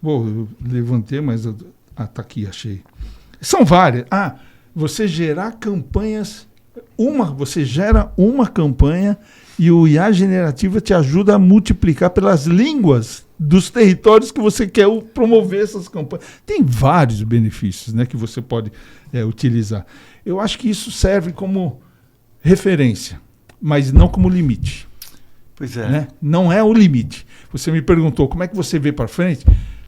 Bom, eu levantei, mas... tá aqui, achei. São várias. Você gerar campanhas... Você gera uma campanha e o IA generativa te ajuda a multiplicar pelas línguas dos territórios que você quer promover essas campanhas. Tem vários benefícios, né, que você pode utilizar. Eu acho que isso serve como referência, mas não como limite. Pois é. Né? Não é o limite. Você me perguntou como é que você vê para frente.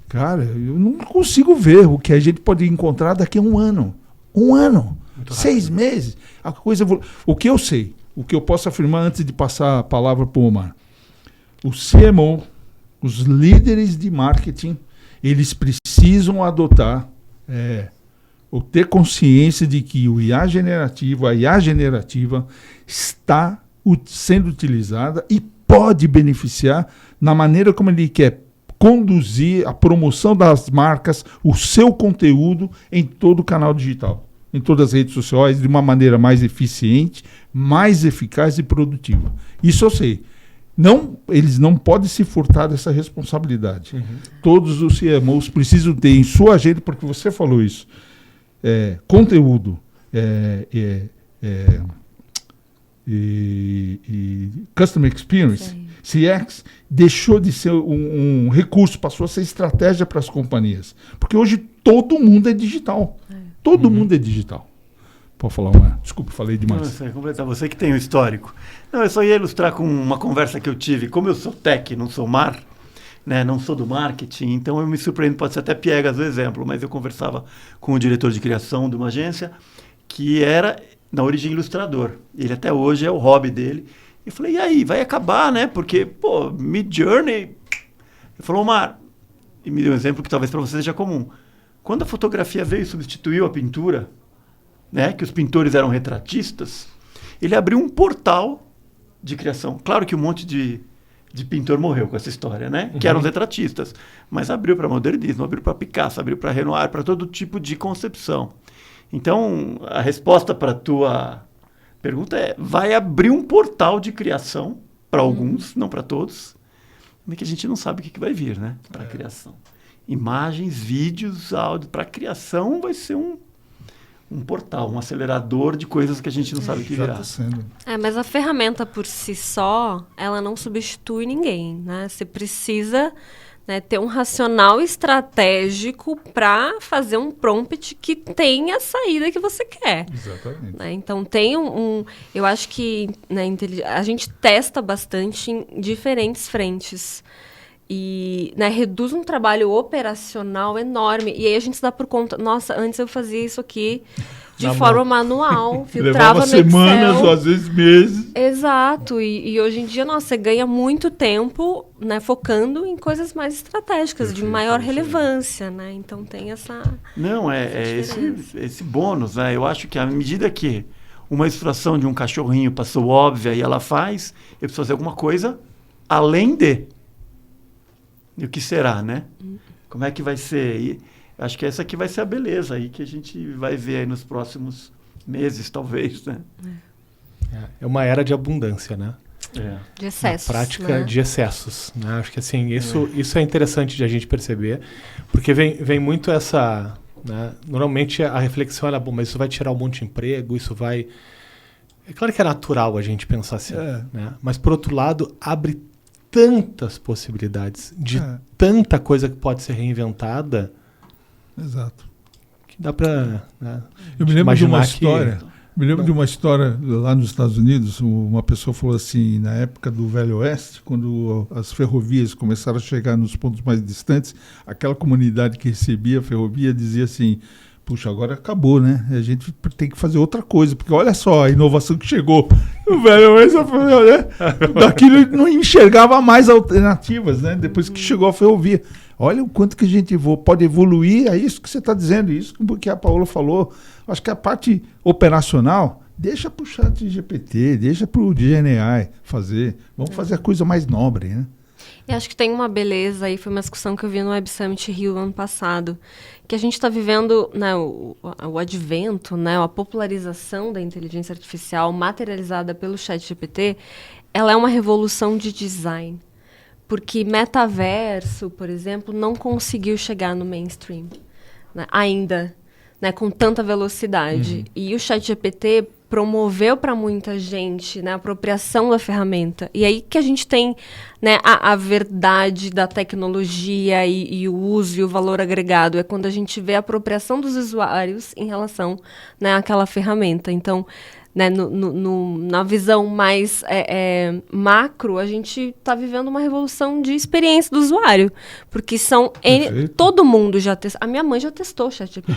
Cara, eu não consigo ver o que a gente pode encontrar daqui a um ano. 6 meses. A coisa o que eu sei, o que eu posso afirmar antes de passar a palavra para o Omar. O CMO, os líderes de marketing, eles precisam adotar ou ter consciência de que o IA generativo, a IA generativa está sendo utilizada e pode beneficiar na maneira como ele quer conduzir a promoção das marcas, o seu conteúdo em todo o canal digital, em todas as redes sociais, de uma maneira mais eficiente, mais eficaz e produtiva. Isso eu sei. Eles não podem se furtar dessa responsabilidade. Todos os CMOs precisam ter em sua agenda, porque você falou isso, conteúdo e Customer Experience, CX, deixou de ser um recurso, passou a ser estratégia para as companhias. Porque hoje todo mundo é digital. Todo mundo é digital. Pode falar desculpa, falei demais. Não, completar, você que tem o histórico. Não, eu só ia ilustrar com uma conversa que eu tive. Como eu sou tech, não sou mar, né, não sou do marketing, então eu me surpreendo, pode ser até piegas o exemplo, mas eu conversava com o diretor de criação de uma agência que era, na origem, ilustrador. Ele até hoje é o hobby dele. Eu falei, e aí, vai acabar, né? Porque, Midjourney... Ele falou, Omar, e me deu um exemplo que talvez para você seja comum. Quando a fotografia veio e substituiu a pintura, né, que os pintores eram retratistas, ele abriu um portal de criação. Claro que um monte de pintor morreu com essa história, né? Que eram os retratistas. Mas abriu para modernismo, abriu para Picasso, abriu para Renoir, para todo tipo de concepção. Então, a resposta para a tua pergunta vai abrir um portal de criação para alguns, não para todos, mas que a gente não sabe o que vai vir, né? Para a criação. Imagens, vídeos, áudio. Para a criação vai ser um portal, um acelerador de coisas que a gente não sabe o que virá. Já tá sendo. Mas a ferramenta por si só, ela não substitui ninguém, né? Você precisa, né, ter um racional estratégico para fazer um prompt que tenha a saída que você quer. Exatamente. Né? Então, tem eu acho que, né, a gente testa bastante em diferentes frentes. E, né, reduz um trabalho operacional enorme. E aí a gente se dá por conta... Nossa, antes eu fazia isso aqui de forma manual. Filtrava Levava no semanas Excel. ou às vezes meses. Exato. E hoje em dia, nossa, você ganha muito tempo, né, focando em coisas mais estratégicas, de maior relevância. Né? Então tem essa... Não, esse bônus. Né? Eu acho que à medida que uma instrução de um cachorrinho passou óbvia e ela faz, eu preciso fazer alguma coisa além de... E o que será, né? Como é que vai ser? E acho que essa aqui vai ser a beleza aí que a gente vai ver aí nos próximos meses, talvez, né? É uma era de abundância, né? De excessos. Na prática, né? de excessos. Né? Acho que assim, isso é interessante de a gente perceber, porque vem muito essa... Né? Normalmente a reflexão é, bom, mas isso vai tirar um monte de emprego, isso vai... É claro que é natural a gente pensar assim, né? Mas por outro lado, abre tantas possibilidades de tanta coisa que pode ser reinventada. Exato. Que dá para, né, eu me lembro de uma história. Que... Me lembro de uma história lá nos Estados Unidos. Uma pessoa falou assim, na época do Velho Oeste, quando as ferrovias começaram a chegar nos pontos mais distantes, aquela comunidade que recebia a ferrovia dizia assim: puxa, agora acabou, né? A gente tem que fazer outra coisa, porque olha só a inovação que chegou. O Velho Oeste, né? Daquilo não enxergava mais alternativas, né? Depois que chegou a ferrovia. Olha o quanto que a gente pode evoluir, é isso que você está dizendo, isso que a Paola falou. Acho que a parte operacional, deixa para o ChatGPT, deixa para o GenAI fazer. Vamos fazer a coisa mais nobre, né? E acho que tem uma beleza aí, foi uma discussão que eu vi no Web Summit Rio ano passado, que a gente está vivendo, né, o advento, né, a popularização da inteligência artificial materializada pelo ChatGPT, ela é uma revolução de design. Porque metaverso, por exemplo, não conseguiu chegar no mainstream, né, ainda, né, com tanta velocidade. E o ChatGPT promoveu para muita gente, né, a apropriação da ferramenta. E aí que a gente tem, né, a verdade da tecnologia e o uso e o valor agregado. É quando a gente vê a apropriação dos usuários em relação, né, àquela ferramenta. Então, né, na visão mais macro, a gente está vivendo uma revolução de experiência do usuário. Porque todo mundo já testou. A minha mãe já testou o ChatGPT.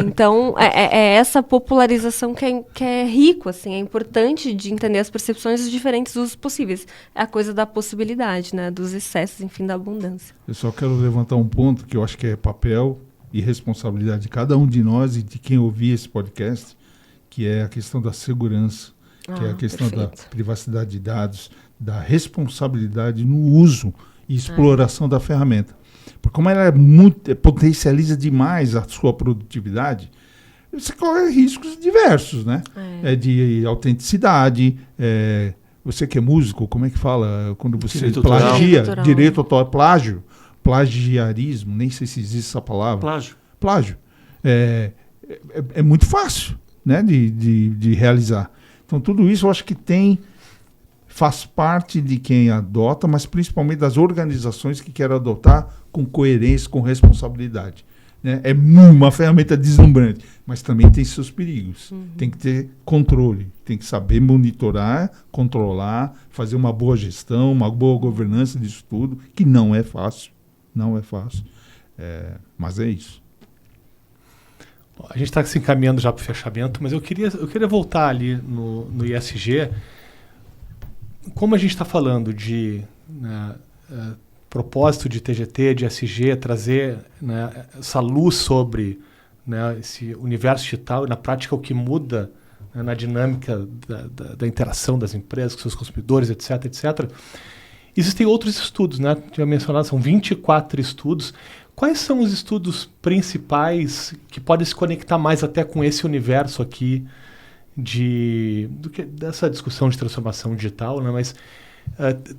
Então, é essa popularização que é rico, assim, é importante de entender as percepções dos diferentes usos possíveis. É a coisa da possibilidade, né, dos excessos, enfim, da abundância. Eu só quero levantar um ponto que eu acho que é papel e responsabilidade de cada um de nós e de quem ouvir esse podcast, que é a questão da segurança, que é a questão da privacidade de dados, da responsabilidade no uso e exploração da ferramenta. Porque como ela potencializa demais a sua produtividade, você corre riscos diversos, né? De autenticidade, você que é músico, como é que fala? Quando você plagia, direito autoral, plágio, plagiarismo, nem sei se existe essa palavra. Plágio. É muito fácil, né, de realizar. Então, tudo isso eu acho que faz parte de quem adota, mas principalmente das organizações que querem adotar com coerência, com responsabilidade. Né? É uma ferramenta deslumbrante, mas também tem seus perigos. Tem que ter controle, tem que saber monitorar, controlar, fazer uma boa gestão, uma boa governança disso tudo, que não é fácil. Não é fácil. Mas é isso. A gente está se encaminhando já para o fechamento, mas eu queria voltar ali no ISG. Como a gente está falando de propósito de TGT, de ISG, trazer, né, essa luz sobre, né, esse universo digital e na prática o que muda, né, na dinâmica da interação das empresas com seus consumidores, etc, etc. Existem outros estudos, né? Tinha mencionado, são 24 estudos. Quais são os estudos principais que podem se conectar mais até com esse universo aqui dessa discussão de transformação digital, né? Mas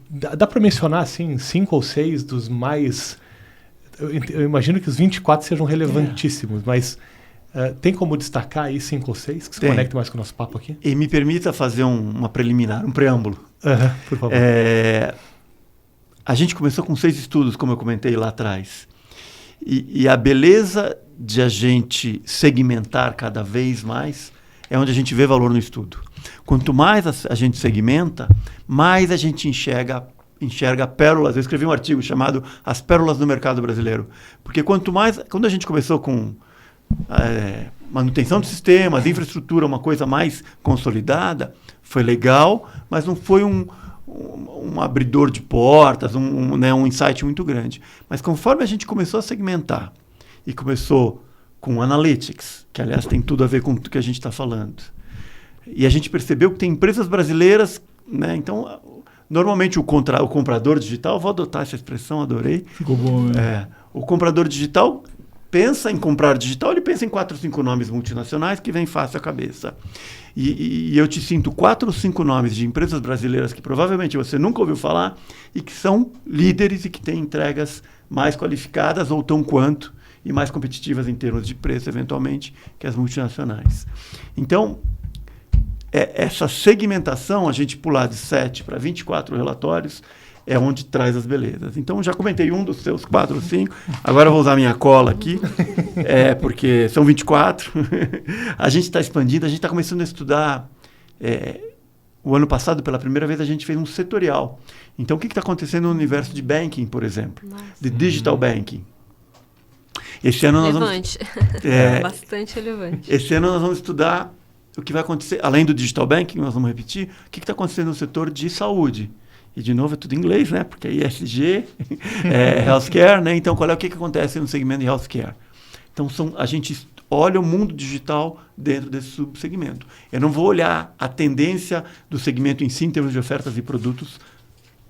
dá para mencionar assim 5 ou 6 dos mais... Eu imagino que os 24 sejam relevantíssimos, mas tem como destacar aí 5 ou 6 que se conectem mais com o nosso papo aqui? E me permita fazer uma preliminar, um preâmbulo. Por favor. A gente começou com 6 estudos, como eu comentei lá atrás. E a beleza de a gente segmentar cada vez mais é onde a gente vê valor no estudo. Quanto mais a gente segmenta, mais a gente enxerga pérolas. Eu escrevi um artigo chamado As Pérolas do Mercado Brasileiro. Porque quando a gente começou com manutenção de sistemas, infraestrutura, uma coisa mais consolidada, foi legal, mas não foi um abridor de portas, um insight muito grande. Mas conforme a gente começou a segmentar e começou com Analytics, que aliás tem tudo a ver com o que a gente está falando, e a gente percebeu que tem empresas brasileiras, né? Então, normalmente o comprador digital, vou adotar essa expressão, adorei. Ficou bom, né? O comprador digital pensa em comprar digital, ele pensa em 4 ou 5 nomes multinacionais que vem fácil à cabeça. E eu te sinto 4 ou 5 nomes de empresas brasileiras que provavelmente você nunca ouviu falar e que são líderes e que têm entregas mais qualificadas ou tão quanto e mais competitivas em termos de preço, eventualmente, que as multinacionais. Então, essa segmentação, a gente pular de 7 para 24 relatórios, é onde traz as belezas. Então, já comentei um dos seus 4 ou 5. Agora eu vou usar minha cola aqui, porque são 24. A gente está expandindo, a gente está começando a estudar. O ano passado, pela primeira vez, a gente fez um setorial. Então, o que está acontecendo no universo de banking, por exemplo? De digital banking. Esse ano relevante. Bastante relevante. Esse ano nós vamos estudar o que vai acontecer, além do digital banking, nós vamos repetir, o que está acontecendo no setor de saúde. E, de novo, é tudo em inglês, né? Porque é ESG, healthcare, né? Então, qual é o que acontece no segmento de healthcare? Então, a gente olha o mundo digital dentro desse subsegmento. Eu não vou olhar a tendência do segmento em si, em termos de ofertas e produtos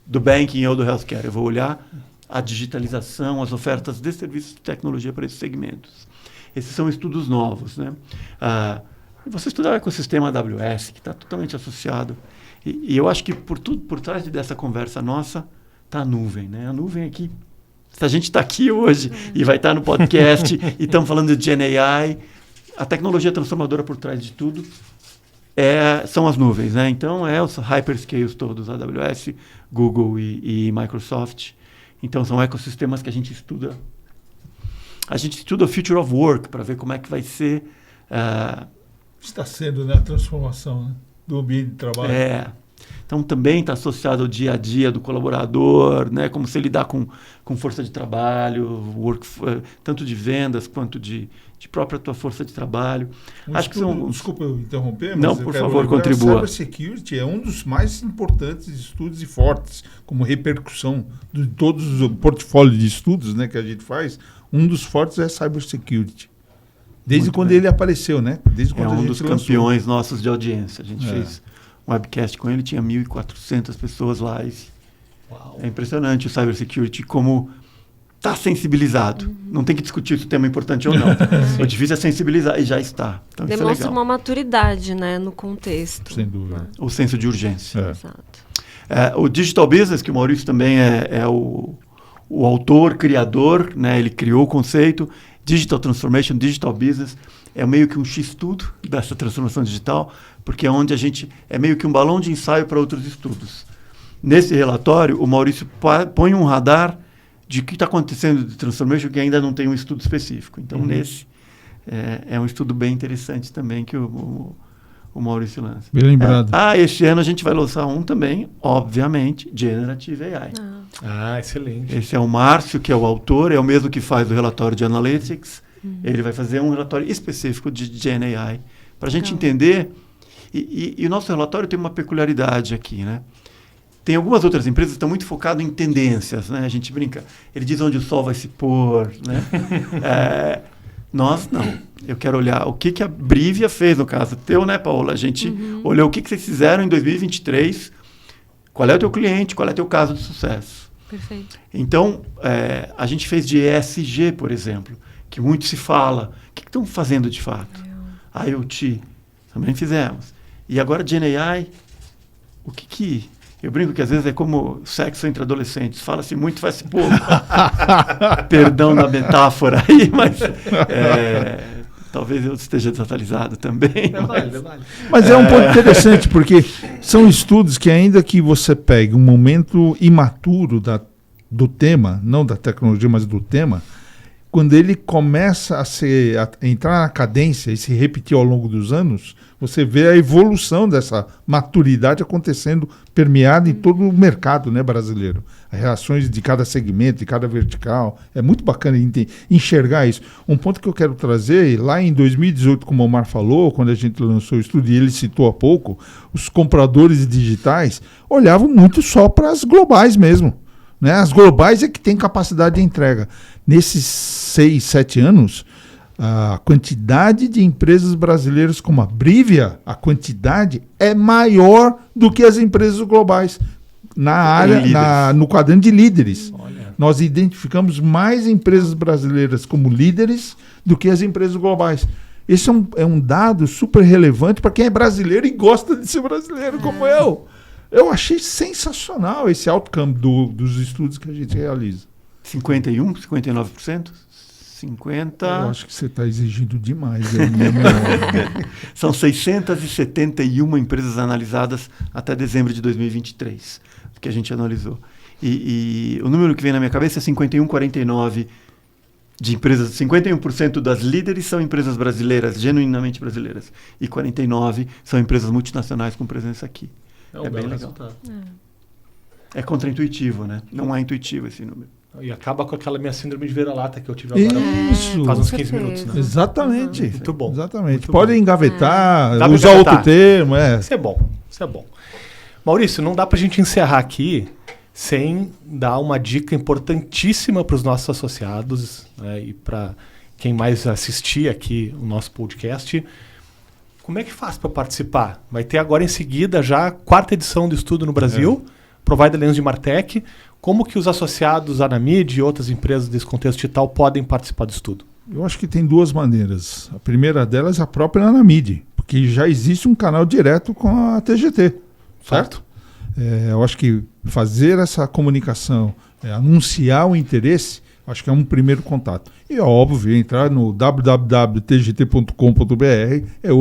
do banking ou do healthcare. Eu vou olhar a digitalização, as ofertas de serviços de tecnologia para esses segmentos. Esses são estudos novos, né? Você estudar o ecossistema AWS, que está totalmente associado. E eu acho que por trás dessa conversa nossa está a nuvem, né? A nuvem aqui, se a gente está aqui hoje e vai estar no podcast e estamos falando de GenAI, a tecnologia transformadora por trás de tudo são as nuvens, né? Então, os hyperscales todos, AWS, Google e Microsoft. Então, são ecossistemas que a gente estuda. A gente estuda o Future of Work para ver como é que vai ser... Está sendo, né, a transformação, né, do ambiente de trabalho. Então, também está associado ao dia a dia do colaborador, né, como se lidar com força de trabalho, tanto de vendas quanto de própria tua força de trabalho. Desculpa eu interromper, mas não, por favor, contribua. A cybersecurity é um dos mais importantes estudos e fortes, como repercussão de todos os portfólios de estudos, né, que a gente faz. Um dos fortes é a cybersecurity. Desde muito quando bem. Ele apareceu, né? Desde quando um dos campeões nossos de audiência. A gente fez um webcast com ele, tinha 1.400 pessoas lá. Uau. É impressionante o cybersecurity, como está sensibilizado. Não tem que discutir se o tema é importante ou não. O difícil é sensibilizar, e já está. Então, demonstra isso é legal. Uma maturidade, né, no contexto. Sem dúvida. O senso de urgência. Exato. O Digital Business, que o Maurício também é o autor, criador, né? Ele criou o conceito. Digital Transformation, Digital Business, é meio que um X-tudo dessa transformação digital, porque é onde a gente é meio que um balão de ensaio para outros estudos. Nesse relatório, o Maurício põe um radar de o que está acontecendo de transformation que ainda não tem um estudo específico. Então, nesse é um estudo bem interessante também que o Maurício lança. Bem lembrado. Este ano a gente vai lançar um também, obviamente, Generative AI. Excelente. Esse é o Márcio, que é o autor, é o mesmo que faz o relatório de Analytics. Ele vai fazer um relatório específico de GenAI, para a gente entender. E o nosso relatório tem uma peculiaridade aqui, né? Tem algumas outras empresas que estão muito focadas em tendências, né? A gente brinca. Ele diz onde o sol vai se pôr, né? Nós não. Eu quero olhar o que a Brivia fez, no caso teu, né, Paola? A gente olhou o que vocês fizeram em 2023, qual é o teu cliente, qual é o teu caso de sucesso. Perfeito. Então, a gente fez de ESG, por exemplo, que muito se fala. O que estão fazendo de fato? IoT, também fizemos. E agora, Gen AI, o que... Eu brinco que às vezes é como sexo entre adolescentes. Fala-se muito, faz-se pouco. Perdão da metáfora aí, mas talvez eu esteja desatualizado também. Mas é um ponto interessante, porque são estudos que, ainda que você pegue um momento imaturo do tema, não da tecnologia, mas do tema, quando ele começa a entrar na cadência e se repetir ao longo dos anos, você vê a evolução dessa maturidade acontecendo, permeada em todo o mercado, né, brasileiro. As reações de cada segmento, de cada vertical. É muito bacana enxergar isso. Um ponto que eu quero trazer, lá em 2018, como o Omar falou, quando a gente lançou o estudo, e ele citou há pouco, os compradores digitais olhavam muito só para as globais mesmo. Né? As globais é que têm capacidade de entrega. Nesses 6, 7 anos, a quantidade de empresas brasileiras como a Brivia, a quantidade é maior do que as empresas globais. Na área, no quadrante de líderes. Olha. Nós identificamos mais empresas brasileiras como líderes do que as empresas globais. Esse é um dado super relevante para quem é brasileiro e gosta de ser brasileiro, como eu. Eu achei sensacional esse outcome dos estudos que a gente realiza. 51%, 59%? 50%. Eu acho que você está exigindo demais. São 671 empresas analisadas até dezembro de 2023, que a gente analisou. E o número que vem na minha cabeça é 51,49% de empresas. 51% das líderes são empresas brasileiras, genuinamente brasileiras. E 49% são empresas multinacionais com presença aqui. É bem legal. É contraintuitivo, né? Não é intuitivo esse número. E acaba com aquela minha síndrome de vira-lata que eu tive agora faz uns 15 minutos. Né? Exatamente. Muito bom. Exatamente. Muito Pode bom. engavetar, usar outro termo. Isso é bom. Isso é bom. Maurício, não dá pra gente encerrar aqui sem dar uma dica importantíssima para os nossos associados, né, e para quem mais assistir aqui o nosso podcast. Como é que faz para participar? Vai ter agora em seguida já a 4ª edição do estudo no Brasil, Provide Allianz de Martech. Como que os associados à Anamid e outras empresas desse contexto digital podem participar do estudo? Eu acho que tem 2 maneiras. A primeira delas é a própria Anamid, porque já existe um canal direto com a TGT, certo? Eu acho que fazer essa comunicação, anunciar o interesse, acho que é um primeiro contato. E, óbvio, entrar no www.tgt.com.br é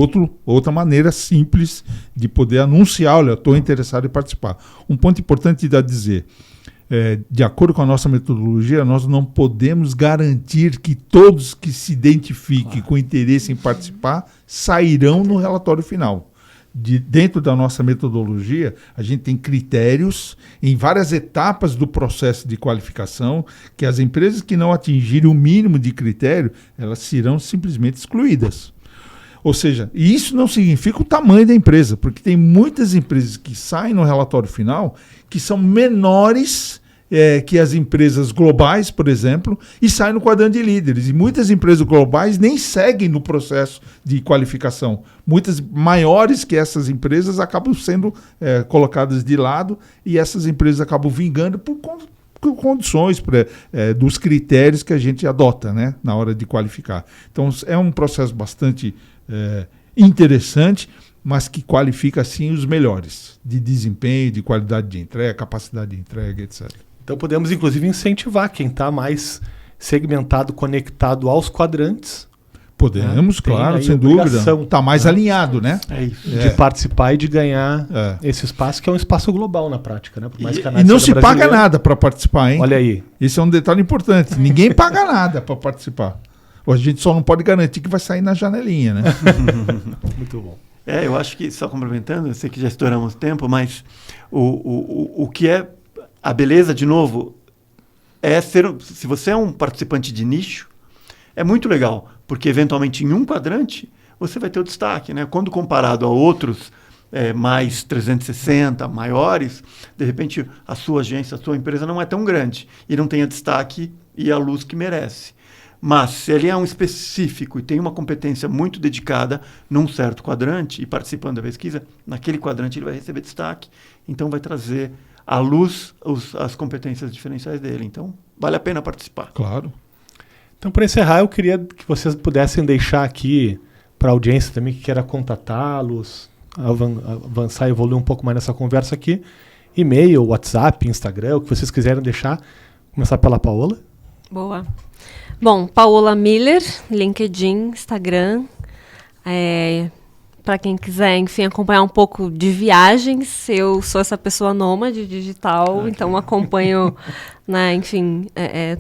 outra maneira simples de poder anunciar, olha, estou interessado em participar. Um ponto importante a dizer, de acordo com a nossa metodologia, nós não podemos garantir que todos que se identifiquem com interesse em participar sairão no relatório final. Dentro da nossa metodologia, a gente tem critérios em várias etapas do processo de qualificação, que as empresas que não atingirem o mínimo de critério, elas serão simplesmente excluídas. Ou seja, e isso não significa o tamanho da empresa, porque tem muitas empresas que saem no relatório final que são menores que as empresas globais, por exemplo, e saem no quadrante de líderes. E muitas empresas globais nem seguem no processo de qualificação. Muitas maiores que essas empresas acabam sendo colocadas de lado e essas empresas acabam vingando por condições dos critérios que a gente adota, né, na hora de qualificar. Então, é um processo bastante interessante, mas que qualifica, sim, os melhores de desempenho, de qualidade de entrega, capacidade de entrega, etc. Então podemos, inclusive, incentivar quem está mais segmentado, conectado aos quadrantes. Podemos, claro, sem dúvida. Está mais alinhado, né? É isso. De participar e de ganhar esse espaço, que é um espaço global na prática, né? Por mais e não se paga nada para participar, hein? Olha aí. Esse é um detalhe importante. Ninguém paga nada para participar. A gente só não pode garantir que vai sair na janelinha, né? Muito bom. Eu acho que, só complementando, eu sei que já estouramos tempo, mas o que é a beleza, de novo, se você é um participante de nicho, é muito legal, porque eventualmente em um quadrante você vai ter o destaque, né? Quando comparado a outros mais 360, maiores, de repente a sua agência, a sua empresa não é tão grande e não tem a destaque e a luz que merece. Mas se ele é um específico e tem uma competência muito dedicada num certo quadrante e participando da pesquisa, naquele quadrante ele vai receber destaque, então vai trazer à luz as competências diferenciais dele. Então, vale a pena participar. Claro. Então, para encerrar, eu queria que vocês pudessem deixar aqui para a audiência também que queira contatá-los, avançar e evoluir um pouco mais nessa conversa aqui, e-mail, WhatsApp, Instagram, o que vocês quiserem deixar. Começar pela Paola. Boa. Bom, Paola Miller, LinkedIn, Instagram. Para quem quiser, enfim, acompanhar um pouco de viagens, eu sou essa pessoa nômade digital, então acompanho, né, enfim,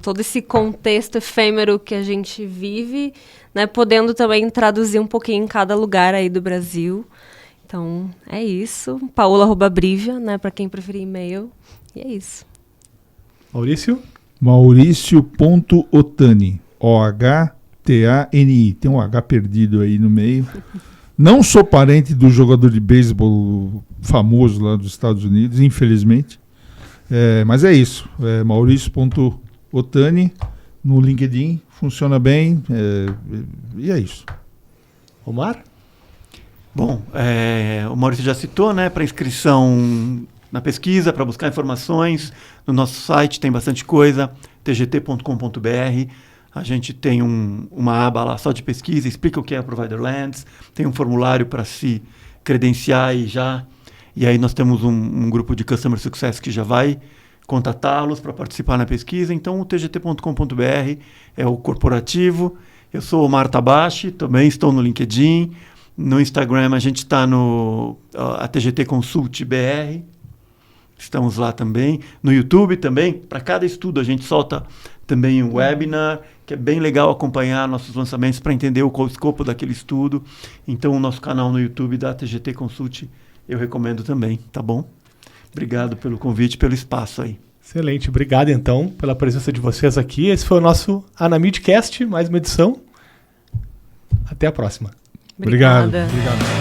todo esse contexto efêmero que a gente vive, né, podendo também traduzir um pouquinho em cada lugar aí do Brasil. Então, é isso. Paola@brivia, né, para quem preferir e-mail. E é isso. Maurício? Maurício.otani. O-H-T-A-N-I. Tem um H perdido aí no meio. Não sou parente do jogador de beisebol famoso lá dos Estados Unidos, infelizmente. Mas é isso. Maurício.otani no LinkedIn. Funciona bem. E é isso. Omar? Bom, o Maurício já citou, né? Para inscrição na pesquisa, para buscar informações, no nosso site tem bastante coisa, tgt.com.br. A gente tem uma aba lá só de pesquisa, explica o que é a Provider Lands, tem um formulário para se credenciar e aí nós temos um grupo de Customer Success que já vai contatá-los para participar na pesquisa. Então o tgt.com.br é o corporativo. Eu sou o Omar Tabashi, também estou no LinkedIn. No Instagram a gente está no a TGT Consult BR. Estamos lá também. No YouTube também, para cada estudo a gente solta também um webinar, que é bem legal acompanhar nossos lançamentos para entender o escopo daquele estudo. Então o nosso canal no YouTube da TGT Consult eu recomendo também, tá bom? Obrigado pelo convite, pelo espaço aí. Excelente, obrigado então pela presença de vocês aqui. Esse foi o nosso Anamidcast, mais uma edição. Até a próxima. Obrigada. Obrigado.